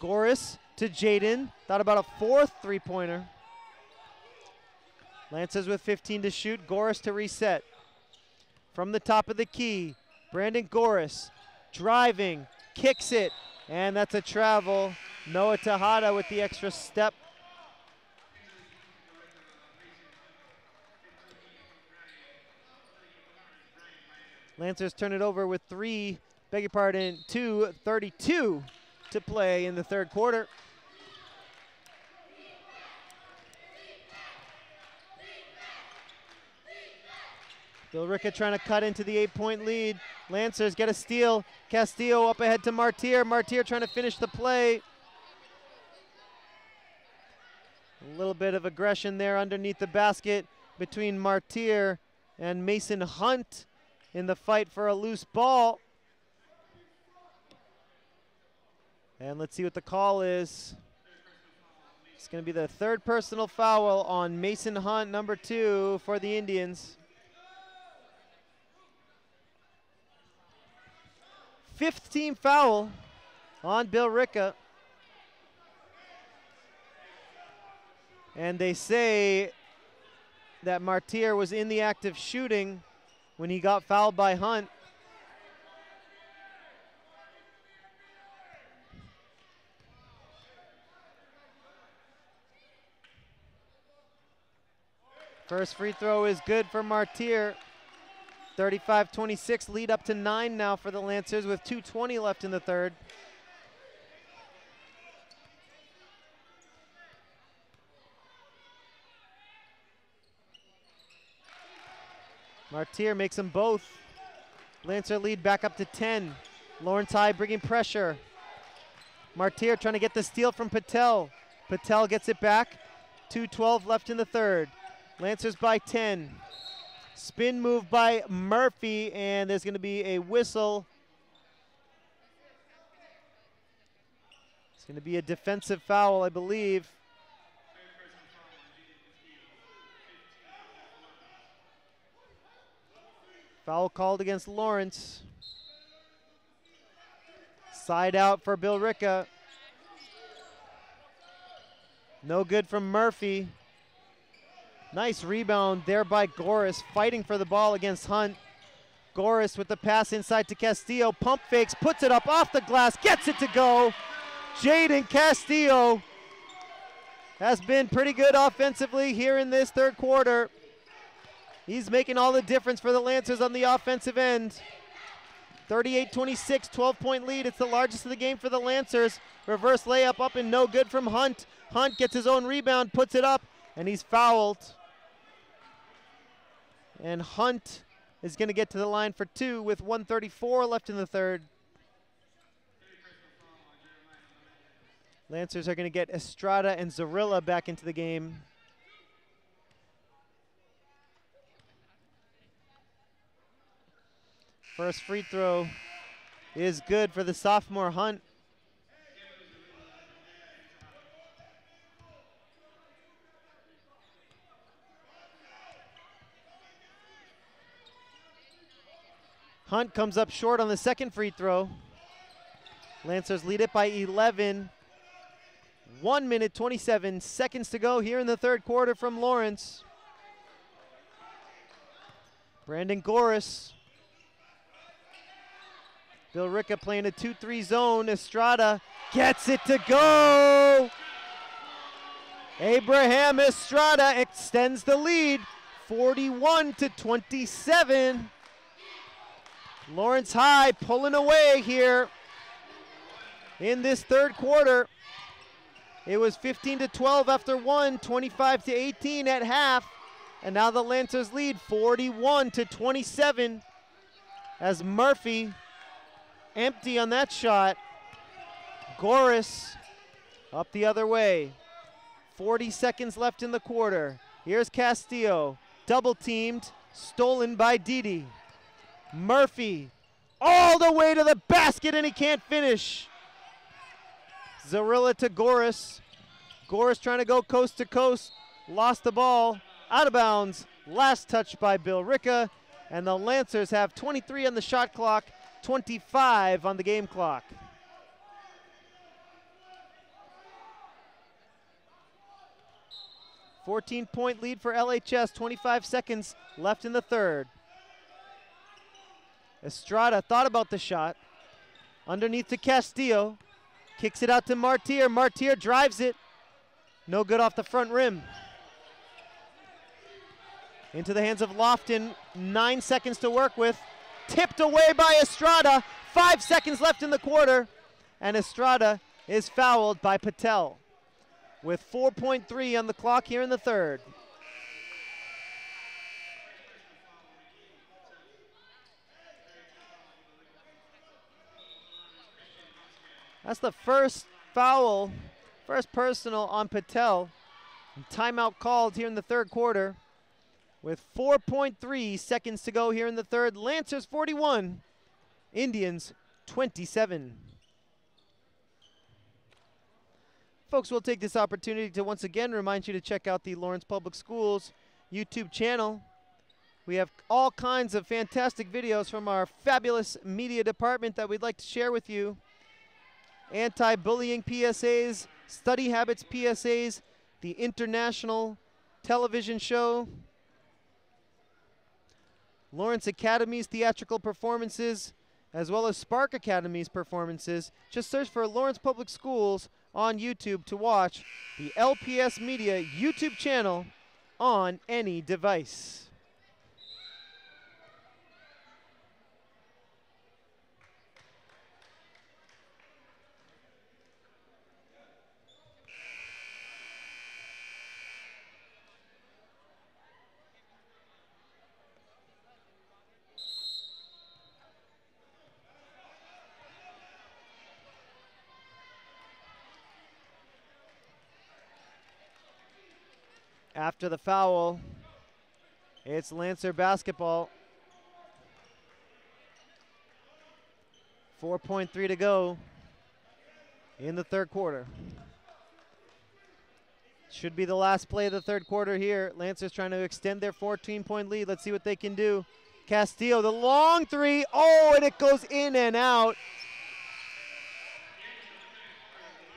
[SPEAKER 1] Goris to Jaden, thought about a 4th three-pointer. Lancers with 15 to shoot. Goris to reset. From the top of the key, Brandon Goris driving, kicks it, and that's a travel. Noah Tejada with the extra step. Lancers turn it over with 2:32 to play in the third quarter. Billerica trying to cut into the 8-point lead. Lancers get a steal. Castillo up ahead to Martir. Martir trying to finish the play. A little bit of aggression there underneath the basket between Martir and Mason Hunt in the fight for a loose ball. And let's see what the call is. It's going to be the third personal foul on Mason Hunt, number 2 for the Indians. 5th team foul on Billerica. And they say that Martir was in the act of shooting when he got fouled by Hunt. First free throw is good for Martir. 35-26, lead up to 9 now for the Lancers with 2:20 left in the third. Martir makes them both. Lancer lead back up to 10. Lawrence High bringing pressure. Martir trying to get the steal from Patel. Patel gets it back. 2:12 left in the third. Lancers by 10. Spin move by Murphy, and there's going to be a whistle. It's going to be a defensive foul, I believe. Foul called against Lawrence. Side out for Billerica. No good from Murphy. Nice rebound there by Goris, fighting for the ball against Hunt. Goris with the pass inside to Castillo. Pump fakes, puts it up off the glass, gets it to go. Jaden Castillo has been pretty good offensively here in this third quarter. He's making all the difference for the Lancers on the offensive end. 38-26, 12-point lead. It's the largest of the game for the Lancers. Reverse layup up and no good from Hunt. Hunt gets his own rebound, puts it up, and he's fouled. And Hunt is going to get to the line for 2 with 1:34 left in the third. Lancers are going to get Estrada and Zarilla back into the game. First free throw is good for the sophomore Hunt. Hunt comes up short on the second free throw. Lancers lead it by 11. 1 minute, 27 seconds to go here in the third quarter from Lawrence. Brandon Goris. Billerica playing a 2-3 zone. Estrada gets it to go. Abraham Estrada extends the lead, 41-27. Lawrence High pulling away here in this third quarter. It was 15-12 after 1, 25-18 at half, and now the Lancers lead 41-27 as Murphy empty on that shot. Goris up the other way. 40 seconds left in the quarter. Here's Castillo, double teamed, stolen by Didi. Murphy all the way to the basket and he can't finish. Zarilla to Goris. Goris trying to go coast to coast. Lost the ball. Out of bounds. Last touch by Billerica. And the Lancers have 23 on the shot clock, 25 on the game clock. 14-point lead for LHS, 25 seconds left in the third. Estrada thought about the shot. Underneath to Castillo. Kicks it out to Martir. Martir drives it. No good off the front rim. Into the hands of Lofton. 9 seconds to work with. Tipped away by Estrada. 5 seconds left in the quarter. And Estrada is fouled by Patel with 4.3 on the clock here in the third. That's the first foul, first personal on Patel. And timeout called here in the third quarter with 4.3 seconds to go here in the third. Lancers 41, Indians 27. Folks, we'll take this opportunity to once again remind you to check out the Lawrence Public Schools YouTube channel. We have all kinds of fantastic videos from our fabulous media department that we'd like to share with you. Anti-bullying PSAs, study habits PSAs, the international television show, Lawrence Academy's theatrical performances, as well as Spark Academy's performances. Just search for Lawrence Public Schools on YouTube to watch the LPS Media YouTube channel on any device. After the foul, it's Lancer basketball. 4.3 to go in the third quarter. Should be the last play of the third quarter here. Lancers trying to extend their 14-point lead. Let's see what they can do. Castillo, the long three. Oh, and it goes in and out.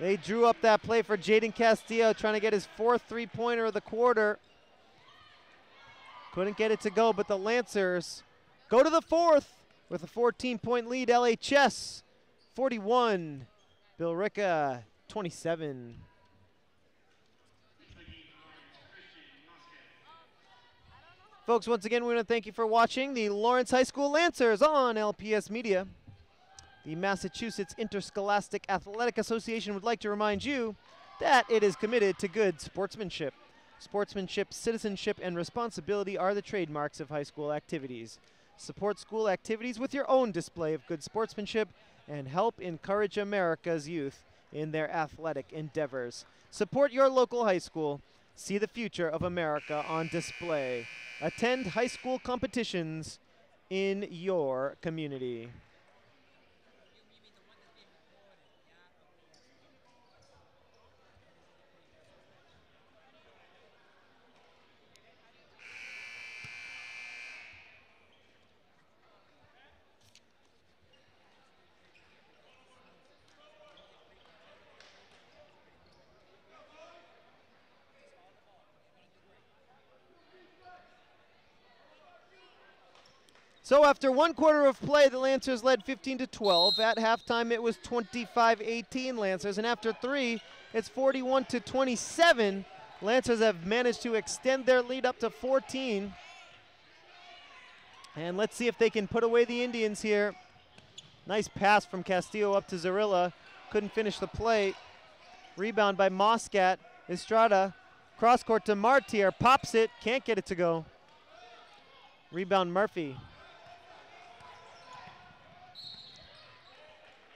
[SPEAKER 1] They drew up that play for Jaden Castillo, trying to get his fourth three-pointer of the quarter. Couldn't get it to go, but the Lancers go to the fourth with a 14-point lead. LHS 41, Billerica 27. Folks, once again, we want to thank you for watching the Lawrence High School Lancers on LPS Media. The Massachusetts Interscholastic Athletic Association would like to remind you that it is committed to good sportsmanship. Sportsmanship, citizenship, and responsibility are the trademarks of high school activities. Support school activities with your own display of good sportsmanship and help encourage America's youth in their athletic endeavors. Support your local high school. See the future of America on display. Attend high school competitions in your community. So after one quarter of play, the Lancers led 15-12. At halftime, it was 25-18 Lancers. And after three, it's 41-27. Lancers have managed to extend their lead up to 14. And let's see if they can put away the Indians here. Nice pass from Castillo up to Zarilla. Couldn't finish the play. Rebound by Moscat. Estrada. Cross court to Martir. Pops it. Can't get it to go. Rebound Murphy.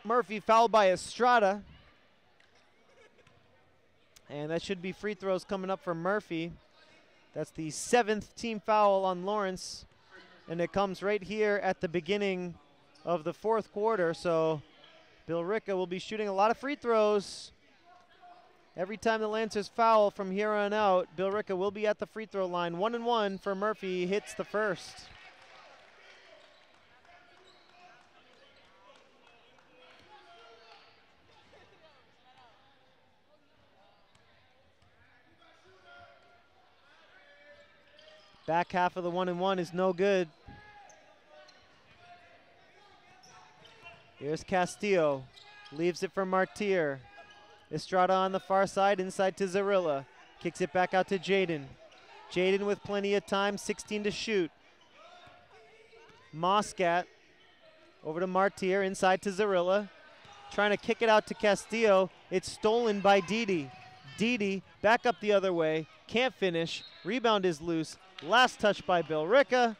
[SPEAKER 1] Murphy fouled by Estrada. And that should be free throws coming up for Murphy. That's the 7th team foul on Lawrence. And it comes right here at the beginning of the fourth quarter. So Billerica will be shooting a lot of free throws. Every time the Lancers foul from here on out, Billerica will be at the free throw line. 1-and-1 for Murphy, hits the first. Back half of the 1-and-1 is no good. Here's Castillo. Leaves it for Martir. Estrada on the far side, inside to Zarilla. Kicks it back out to Jaden. Jaden with plenty of time, 16 to shoot. Moscat over to Martir, inside to Zarilla. Trying to kick it out to Castillo. It's stolen by Didi. Didi back up the other way. Can't finish. Rebound is loose. Last touch by Billerica.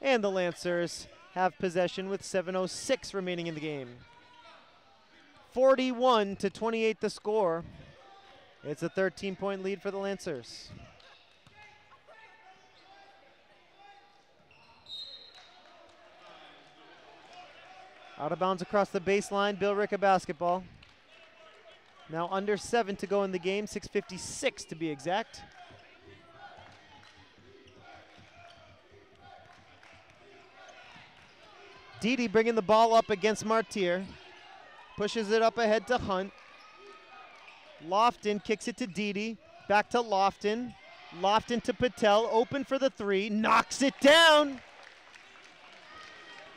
[SPEAKER 1] And the Lancers have possession with 7:06 remaining in the game. 41-28 the score. It's a 13-point lead for the Lancers. Out of bounds across the baseline, Billerica basketball. Now under 7 to go in the game, 6:56 to be exact. Didi bringing the ball up against Martir. Pushes it up ahead to Hunt. Lofton kicks it to Didi. Back to Lofton. Lofton to Patel. Open for the three. Knocks it down.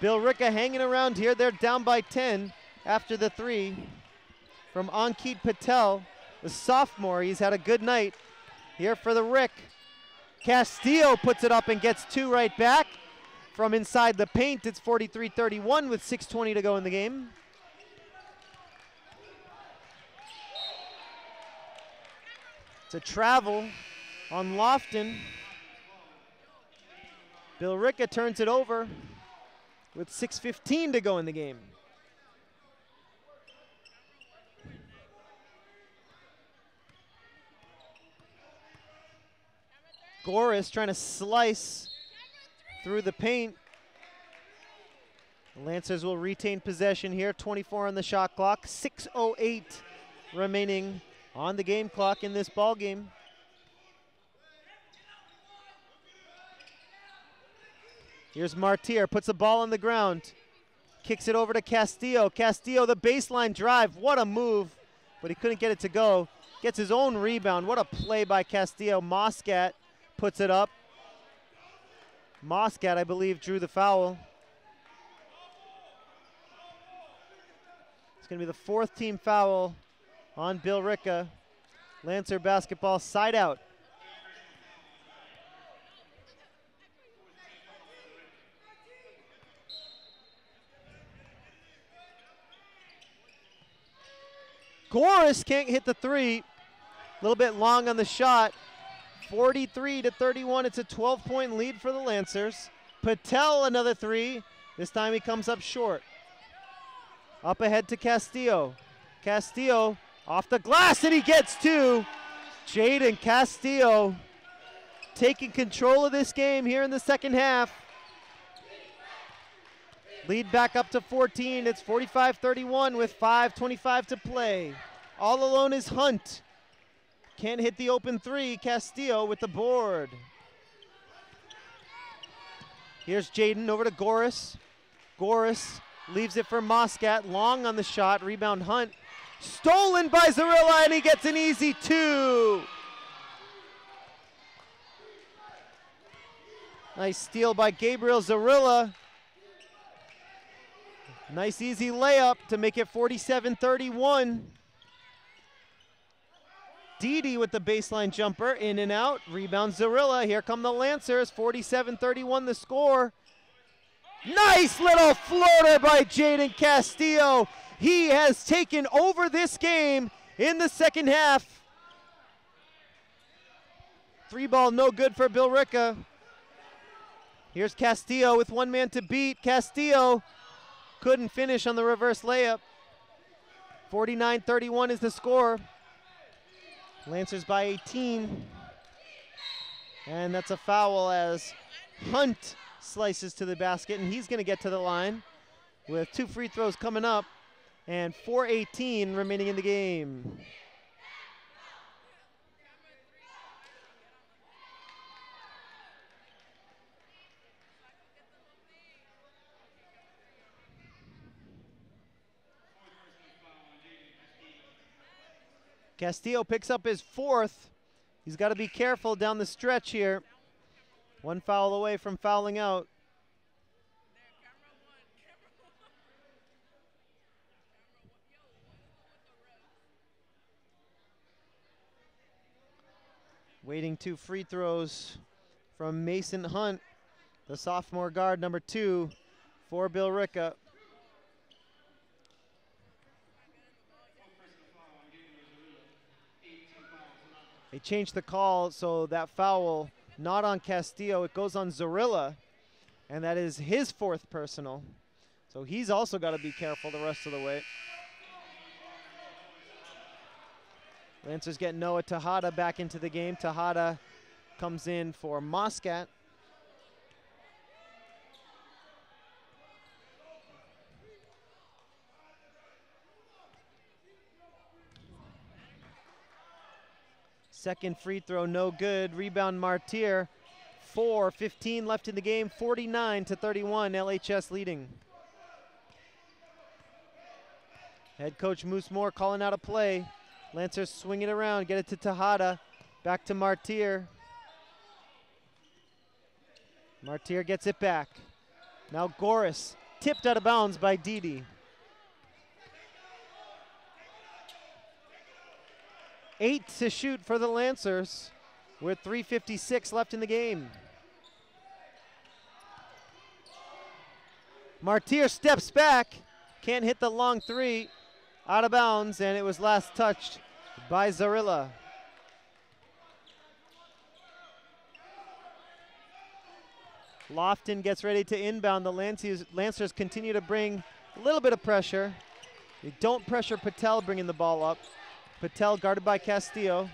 [SPEAKER 1] Billerica hanging around here. They're down by 10 after the three from Ankit Patel, the sophomore. He's had a good night here for the Rick. Castillo puts it up and gets 2 right back. From inside the paint, it's 43-31 with 6:20 to go in the game. It's a travel on Lofton. Billerica turns it over with 6:15 to go in the game. Goris trying to slice through the paint. The Lancers will retain possession here. 24 on the shot clock. 6:08 remaining on the game clock in this ball game. Here's Martir, puts the ball on the ground. Kicks it over to Castillo. Castillo, the baseline drive. What a move, but he couldn't get it to go. Gets his own rebound. What a play by Castillo. Moscat puts it up. Moscat, I believe, drew the foul. It's going to be the 4th team foul on Billerica. Lancer basketball side out. Goris can't hit the three. A little bit long on the shot. 43-31, it's a 12-point lead for the Lancers. Patel, another three. This time he comes up short. Up ahead to Castillo. Castillo off the glass, and he gets 2. Jaden Castillo taking control of this game here in the second half. Lead back up to 14. It's 45-31 with 5:25 to play. All alone is Hunt. Can't hit the open three. Castillo with the board. Here's Jaden over to Goris. Goris leaves it for Moscat. Long on the shot. Rebound Hunt. Stolen by Zarilla, and he gets an easy 2. Nice steal by Gabriel Zarilla. Nice easy layup to make it 47-31. Didi with the baseline jumper, in and out. Rebound Zarilla. Here come the Lancers. 47-31 the score. Nice little floater by Jaden Castillo. He has taken over this game in the second half. 3 ball no good for Billerica. Here's Castillo with 1 man to beat. Castillo couldn't finish on the reverse layup. 49-31 is the score. Lancers by 18. And that's a foul as Hunt slices to the basket, and he's going to get to the line with 2 free throws coming up and 4:18 remaining in the game. Castillo picks up his 4th. He's got to be careful down the stretch here. One foul away from fouling out. Waiting 2 free throws from Mason Hunt, the sophomore guard, number 2 for Billerica. They changed the call, so that foul not on Castillo, it goes on Zarilla, and that is his 4th personal. So he's also got to be careful the rest of the way. Lancers get Noah Tejada back into the game. Tejada comes in for Moscat. Second free throw, no good. Rebound Martir. 4:15 left in the game. 49-31, LHS leading. Head coach Moose Moore calling out a play. Lancers swing it around, get it to Tejada. Back to Martir. Martir gets it back. Now Goris, tipped out of bounds by Didi. 8 to shoot for the Lancers with 3:56 left in the game. Martir steps back, can't hit the long 3, out of bounds, and it was last touched by Zarilla. Lofton gets ready to inbound. The Lancers continue to bring a little bit of pressure. They don't pressure Patel bringing the ball up. Patel guarded by Castillo.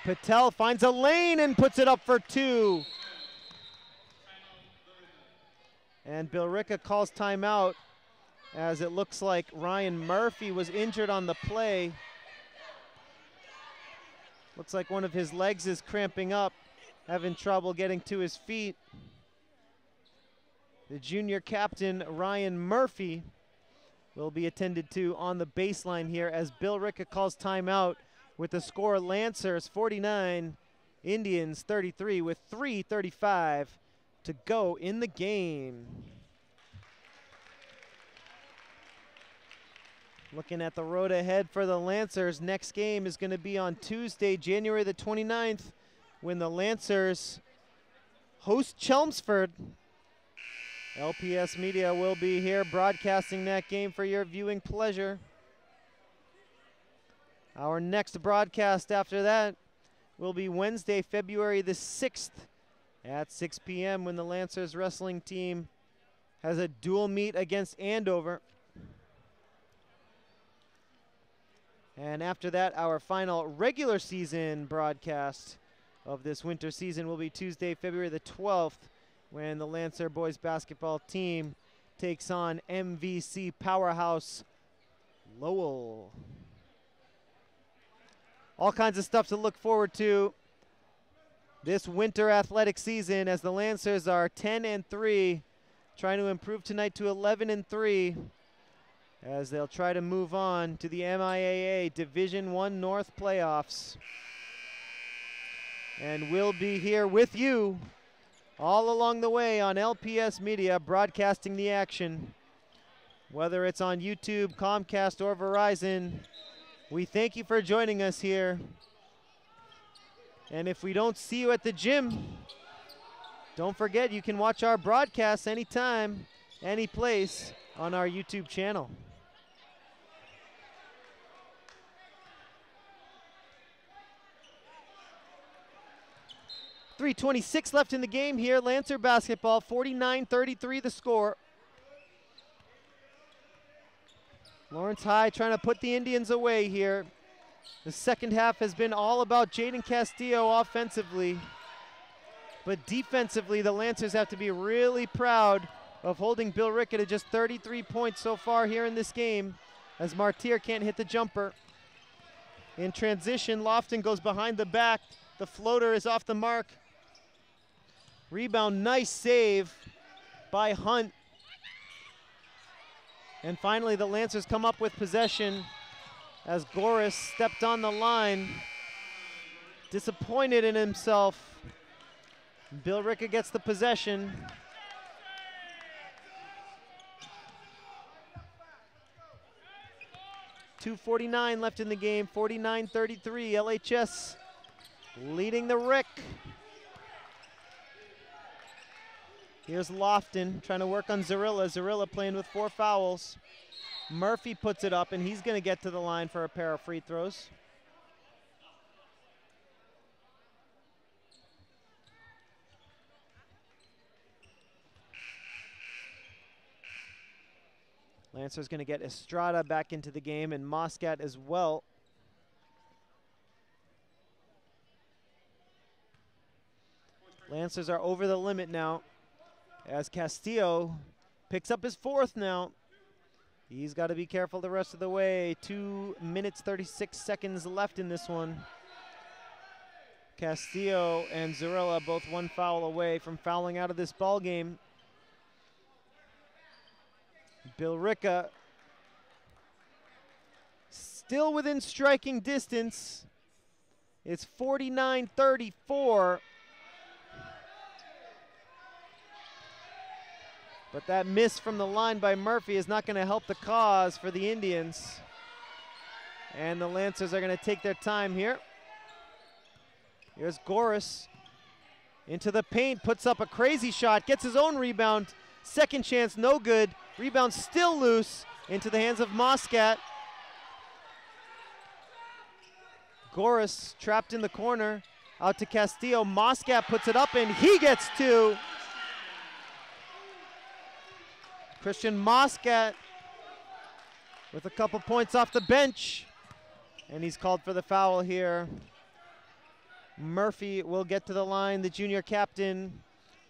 [SPEAKER 1] Patel finds a lane and puts it up for 2. And Billerica calls timeout as it looks like Ryan Murphy was injured on the play. Looks like one of his legs is cramping up, having trouble getting to his feet. The junior captain, Ryan Murphy, will be attended to on the baseline here as Billerica calls timeout with the score Lancers 49, Indians 33 with 3:35 to go in the game. Looking at the road ahead for the Lancers, next game is going to be on Tuesday, January the 29th, when the Lancers host Chelmsford. LPS Media will be here broadcasting that game for your viewing pleasure. Our next broadcast after that will be Wednesday, February the 6th at 6 p.m. when the Lancers wrestling team has a dual meet against Andover. And after that, our final regular season broadcast of this winter season will be Tuesday, February the 12th, when the Lancer boys basketball team takes on MVC powerhouse Lowell. All kinds of stuff to look forward to this winter athletic season as the Lancers are 10-3, trying to improve tonight to 11-3 as they'll try to move on to the MIAA Division I North playoffs. And we'll be here with you all along the way on LPS Media, broadcasting the action. Whether it's on YouTube, Comcast, or Verizon, we thank you for joining us here. And if we don't see you at the gym, don't forget you can watch our broadcasts anytime, any place on our YouTube channel. .326 left in the game here. Lancer basketball, 49-33 the score. Lawrence High trying to put the Indians away here. The second half has been all about Jaden Castillo offensively. But defensively, the Lancers have to be really proud of holding Billerica to just 33 points so far here in this game, as Martir can't hit the jumper. In transition, Lofton goes behind the back. The floater is off the mark. Rebound, nice save by Hunt. And finally, the Lancers come up with possession as Goris stepped on the line. disappointed in himself. Billerica gets the possession. .249 left in the game, 49-33, LHS leading the Rick. Here's Lofton trying to work on Zarilla. Zarilla playing with 4 fouls. Murphy puts it up, and he's going to get to the line for a pair of free throws. Lancer's going to get Estrada back into the game, and Moscat as well. Lancers are over the limit now, as Castillo picks up his 4th now. He's got to be careful the rest of the way. 2 minutes, 36 seconds left in this one. Castillo and Zarilla both 1 foul away from fouling out of this ball game. Billerica still within striking distance. It's 49-34. But that miss from the line by Murphy is not going to help the cause for the Indians. And the Lancers are going to take their time here. Here's Goris into the paint, puts up a crazy shot, gets his own rebound. Second chance, no good. Rebound still loose into the hands of Moscat. Goris trapped in the corner, out to Castillo. Moscat puts it up and he gets 2. Christian Moscat with a couple points off the bench, and he's called for the foul here. Murphy will get to the line. The junior captain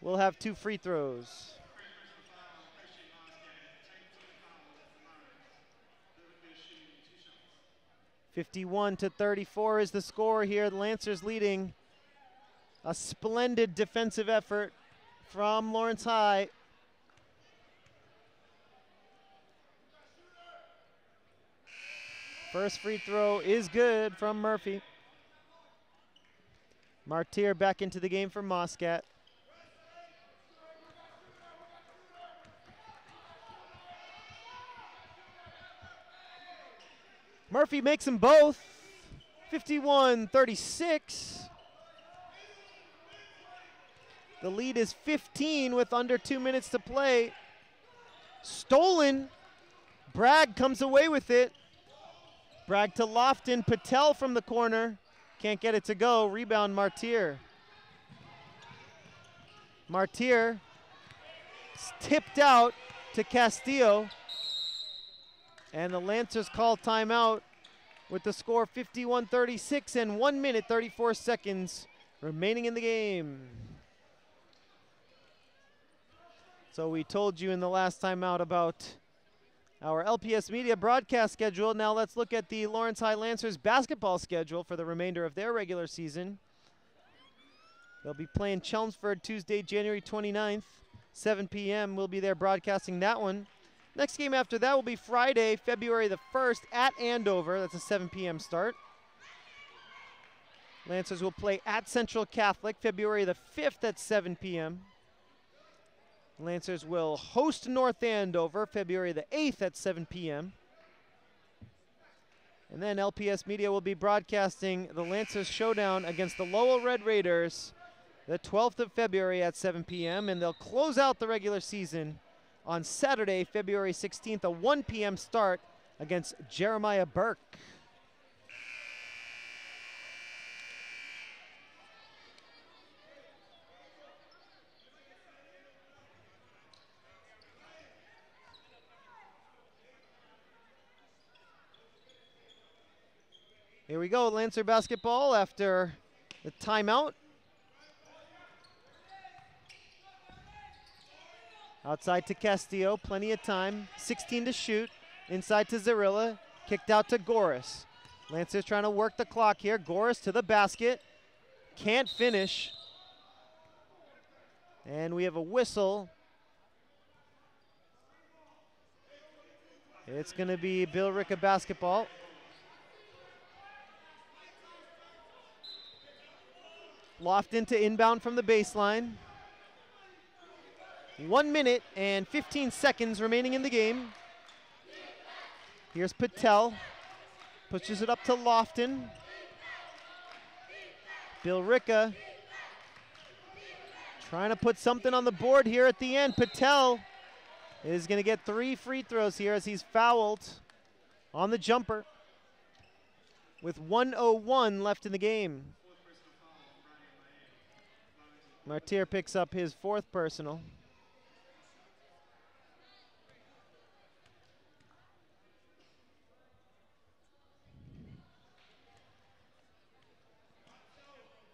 [SPEAKER 1] will have 2 free throws. 51-34 is the score here. The Lancers leading. A splendid defensive effort from Lawrence High. First free throw is good from Murphy. Martyr back into the game for Moscat. Murphy makes them both. 51-36. The lead is 15 with under 2 minutes to play. Stolen. Bragg comes away with it. Bragg to Lofton. Patel from the corner. Can't get it to go. Rebound Martyr. Martyr tipped out to Castillo. And the Lancers call timeout with the score 51-36 and 1 minute 34 seconds remaining in the game. So we told you in the last timeout about our LPS Media broadcast schedule. Now let's look at the Lawrence High Lancers basketball schedule for the remainder of their regular season. They'll be playing Chelmsford Tuesday, January 29th, 7 p.m. We'll be there broadcasting that one. Next game after that will be Friday, February the 1st at Andover. That's a 7 p.m. start. Lancers will play at Central Catholic February the 5th at 7 p.m. Lancers will host North Andover February the 8th at 7 p.m. And then LPS Media will be broadcasting the Lancers showdown against the Lowell Red Raiders the 12th of February at 7 p.m. And they'll close out the regular season on Saturday, February 16th, a 1 p.m. start against Jeremiah Burke. Here we go, Lancer basketball after the timeout. Outside to Castillo, plenty of time. 16 to shoot. Inside to Zarilla. Kicked out to Goris. Lancers trying to work the clock here. Goris to the basket. Can't finish. And we have a whistle. It's going to be Billerica basketball. Lofton to inbound from the baseline. 1 minute and 15 seconds remaining in the game. Here's Patel. Pushes it up to Lofton. Billerica trying to put something on the board here at the end. Patel is going to get 3 free throws here as he's fouled on the jumper with 1:01 left in the game. Martir picks up his 4th personal.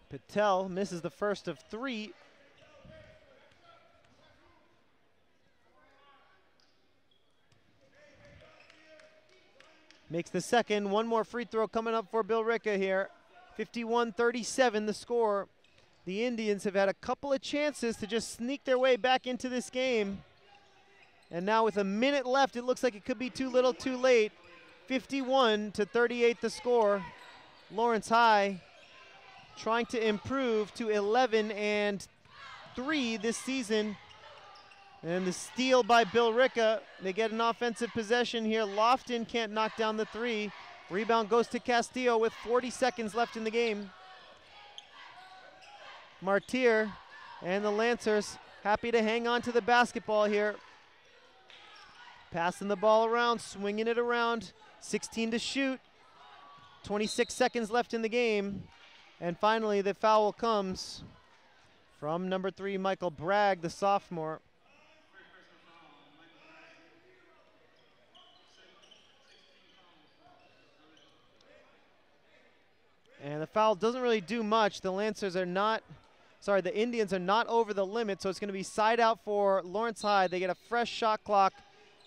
[SPEAKER 1] Patel misses the first of 3. Makes the second. 1 more free throw coming up for Billerica here. 51-37 the score. The Indians have had a couple of chances to just sneak their way back into this game. And now with a minute left, it looks like it could be too little too late. 51-38 the score. Lawrence High trying to improve to 11-3 this season. And the steal by Billerica. They get an offensive possession here. Lofton can't knock down the 3. Rebound goes to Castillo with 40 seconds left in the game. Martir and the Lancers happy to hang on to the basketball here. Passing the ball around, swinging it around. 16 to shoot. 26 seconds left in the game. And finally, the foul comes from number 3, Michael Bragg, the sophomore. And the foul doesn't really do much. The Indians are not over the limit, so it's going to be side out for Lawrence High. They get a fresh shot clock.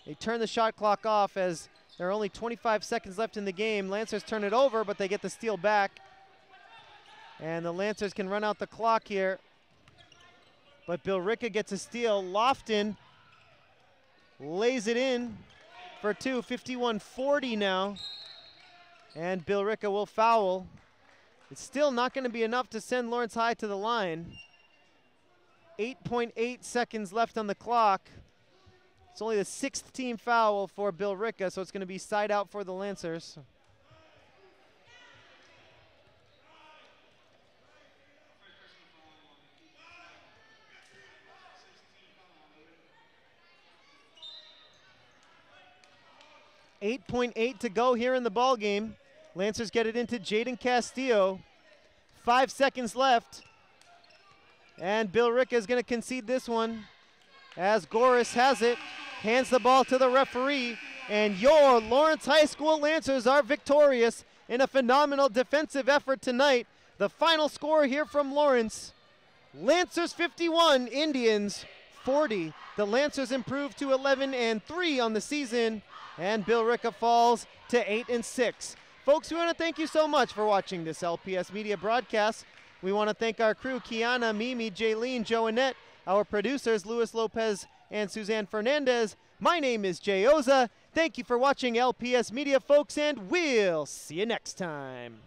[SPEAKER 1] They turn the shot clock off as there are only 25 seconds left in the game. Lancers turn it over, but they get the steal back. And the Lancers can run out the clock here. But Billerica gets a steal. Lofton lays it in for 2. 51-40 now. And Billerica will foul. It's still not going to be enough to send Lawrence High to the line. 8.8 seconds left on the clock. It's only the 6th team foul for Billerica, so it's going to be side out for the Lancers. .8 to go here in the ball game. Lancers get it into Jaden Castillo. 5 seconds left. And Billerica is going to concede this one as Goris has it, hands the ball to the referee, and your Lawrence High School Lancers are victorious in a phenomenal defensive effort tonight. The final score here from Lawrence, Lancers 51, Indians 40. The Lancers improve to 11-3 on the season, and Billerica falls to 8-6. Folks, we want to thank you so much for watching this LPS Media broadcast. We want to thank our crew, Kiana, Mimi, Jaylene, Joannette, our producers, Luis Lopez and Suzanne Fernandez. My name is Jay Oza. Thank you for watching LPS Media, folks, and we'll see you next time.